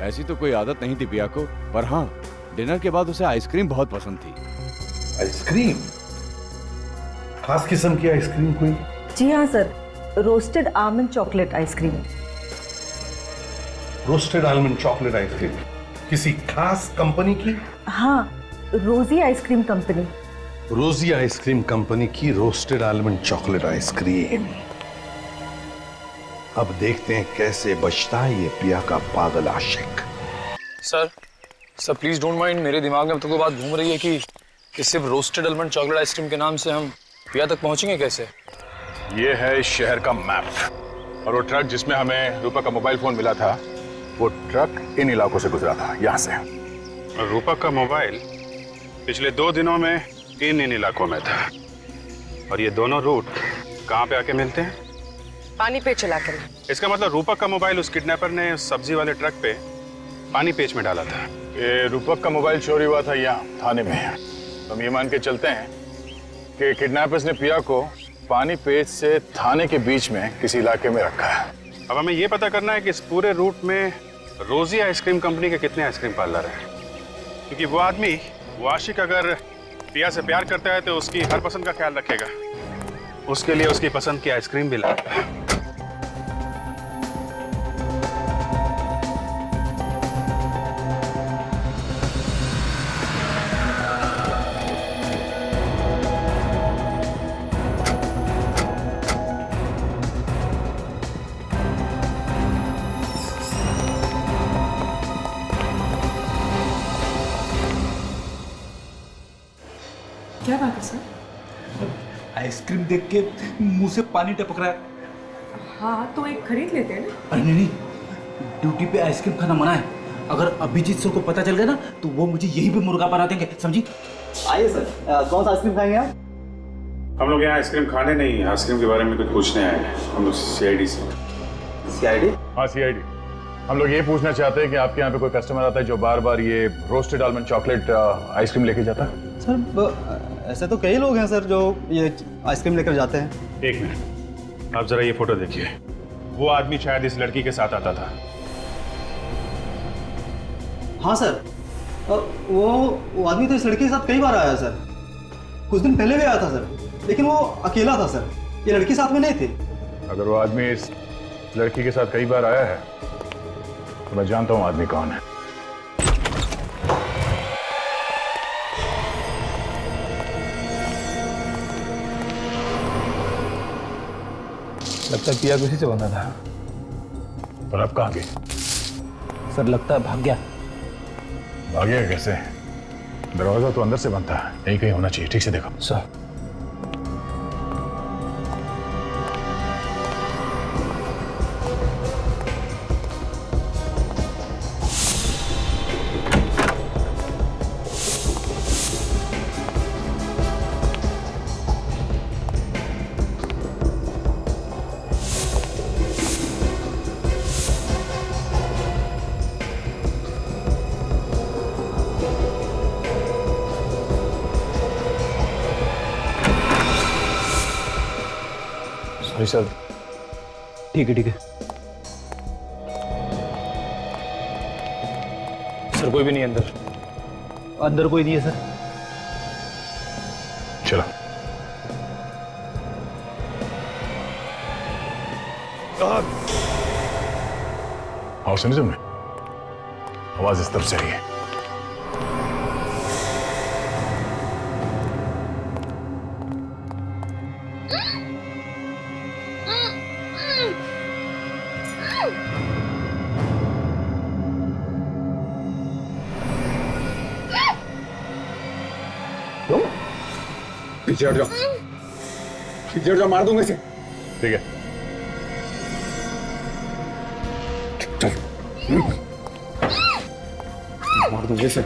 ऐसी तो कोई आदत नहीं थी पिया को, पर हाँ, डिनर के बाद उसे आइसक्रीम बहुत पसंद थी। आइसक्रीम? खास किस्म की आइसक्रीम कोई? जी हाँ sir, roasted almond chocolate ice cream. Roasted almond chocolate ice cream किसी खास कंपनी की? हाँ, रोजी आइसक्रीम कंपनी। रोजी आइसक्रीम कंपनी की रोस्टेड आलमंड चॉकलेट आइसक्रीम। अब देखते हैं कैसे बचता है ये पिया का पागल आशिक। सर प्लीज डोंट माइंड, मेरे दिमाग में अब तक वो बात घूम रही है कि सिर्फ रोस्टेड आलमंड चॉकलेट आइसक्रीम के नाम से हम पिया तक पहुंचेंगे कैसे? ये है इस शहर का मैप, और वो ट्रक जिसमें हमें रूपा का मोबाइल फोन मिला था, वो ट्रक इन इलाकों से गुजरा था, यहाँ से। और रूपक का मोबाइल पिछले 2 दिनों में इन इलाकों में था। और ये दोनों रूट कहाँ पे आके मिलते हैं? पानी पे चला कर। इसका मतलब रूपक का मोबाइल उस किडनैपर ने उस सब्जी वाले ट्रक पे पानी पेच में डाला था। ये रूपक का मोबाइल चोरी हुआ था यहाँ थाने में। हम ये मान के चलते हैं कि किडनैपर्स ने पिया को पानी पेच से थाने के बीच में किसी इलाके में रखा है। अब हमें ये पता करना है कि इस पूरे रूट में रोजी आइसक्रीम कंपनी के कितने आइसक्रीम पार्लर हैं, क्योंकि वो आदमी, वो आशिक, अगर पिया से प्यार करता है तो उसकी हर पसंद का ख्याल रखेगा। उसके लिए उसकी पसंद की आइसक्रीम भी लाएगा। क्या बात है सर? आइसक्रीम देख के मुंह से पानी टपक रहा है। हाँ तो एक खरीद लेते हैं ना। अरे नहीं, ड्यूटी पे आइसक्रीम खाना मना है। अगर अभिजीत सर को पता चल गया ना तो वो मुझे यहीं पे मुर्गा बना देंगे, समझी? आइए सर, कौन सा आइसक्रीम खाएंगे आप? हम लोग यहाँ आइसक्रीम खाने नहीं, आइसक्रीम के बारे में कुछ पूछने आए हैं। हम लोग सीआईडी से। सीआईडी? हाँ, सीआईडी। हम लोग ये पूछना चाहते हैं कि आपके यहाँ पे कोई कस्टमर आता है जो बार बार ये रोस्टेड आलमंड चॉकलेट आइसक्रीम लेके जाता है? सर ऐसे तो कई लोग हैं सर जो ये आइसक्रीम लेकर जाते हैं। एक मिनट, आप जरा ये फोटो देखिए। वो आदमी शायद इस लड़की के साथ आता था। हाँ सर, वो आदमी तो इस लड़की के साथ कई बार आया सर। कुछ दिन पहले भी आया था सर, लेकिन वो अकेला था सर, ये लड़की साथ में नहीं थी। अगर वो आदमी इस लड़की के साथ कई बार आया है तो मैं जानता हूँ आदमी कौन है। लगता है पिया किसी से बंधा था। पर अब कहाँ गई? सर लगता है भाग गया। भाग गया कैसे? दरवाजा तो अंदर से बंद था, यही कहीं होना चाहिए। ठीक से देखो सर। ऑफिसर। ठीक है सर कोई भी नहीं अंदर। अंदर कोई नहीं है सर। चलो। आओ सुनी तुमने? आवाज इस तरफ से आई है। पीछे हट जाओ, पीछे हट जाओ, मार दूंगा इसे। ठीक है। मार दूंगा इसे।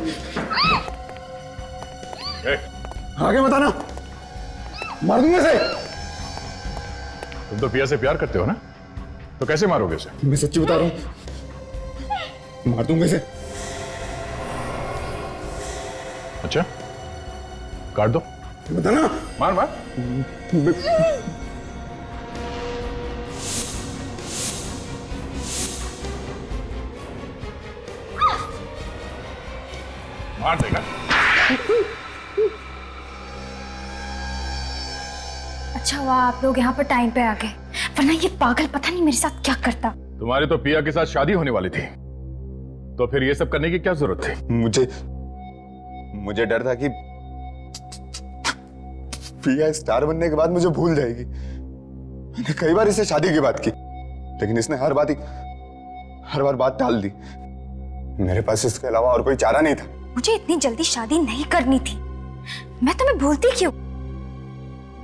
आगे बताना, मार दूंगा इसे। तुम तो पिया से प्यार करते हो ना, तो कैसे मारोगे उसे? मैं सच्ची बता रहा हूं, मार दूंगा इसे। अच्छा, काट दो। बताना। मार मार। मार देगा। अच्छा हुआ आप लोग यहाँ पर टाइम पे आ गए, वरना ये पागल पता नहीं मेरे साथ क्या करता। तुम्हारी तो पिया के साथ शादी होने वाली थी, तो फिर ये सब करने की क्या जरूरत थी? मुझे डर था कि पिया स्टार बनने के बाद मुझे भूल जाएगी। मैंने कई बार इससे शादी की बात की, लेकिन इसने हर बार बात टाल दी। मेरे पास इसके अलावा और कोई चारा नहीं था। मुझे इतनी जल्दी शादी नहीं करनी थी। मैं तुम्हें भूलती क्यों?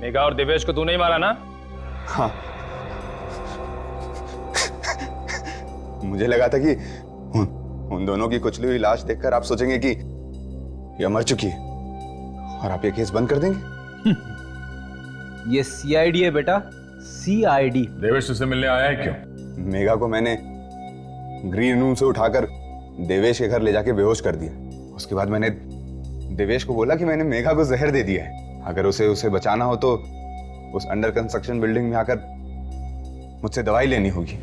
मेघा और देवेश को तू नहीं मारा ना? हाँ। मुझे लगा था कि उन दोनों की कुचली हुई लाश देखकर आप सोचेंगे कि यह मर चुकी है और आप ये केस बंद कर देंगे। ये सीआईडी है बेटा, सीआईडी। देवेश तुझसे मिलने आया है क्यों? मेघा को मैंने ग्रीन रूम से उठाकर देवेश के घर ले जाके बेहोश कर दिया। उसके बाद मैंने देवेश को बोला कि मैंने मेघा को जहर दे दिया है, अगर उसे बचाना हो तो उस अंडर कंस्ट्रक्शन बिल्डिंग में आकर मुझसे दवाई लेनी होगी।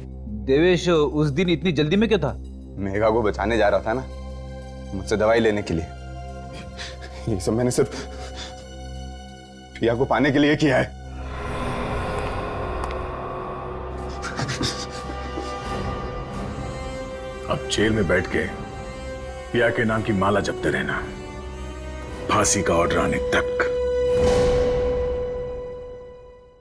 देवेश उस दिन इतनी जल्दी में क्यों था? मेघा को बचाने जा रहा था ना, मुझसे दवाई लेने के लिए। ये सब मैंने सिर्फ पिया को पाने के लिए किया है। अब जेल में बैठ के पिया के नाम की माला जपते रहना, फांसी का ऑर्डर आने तक।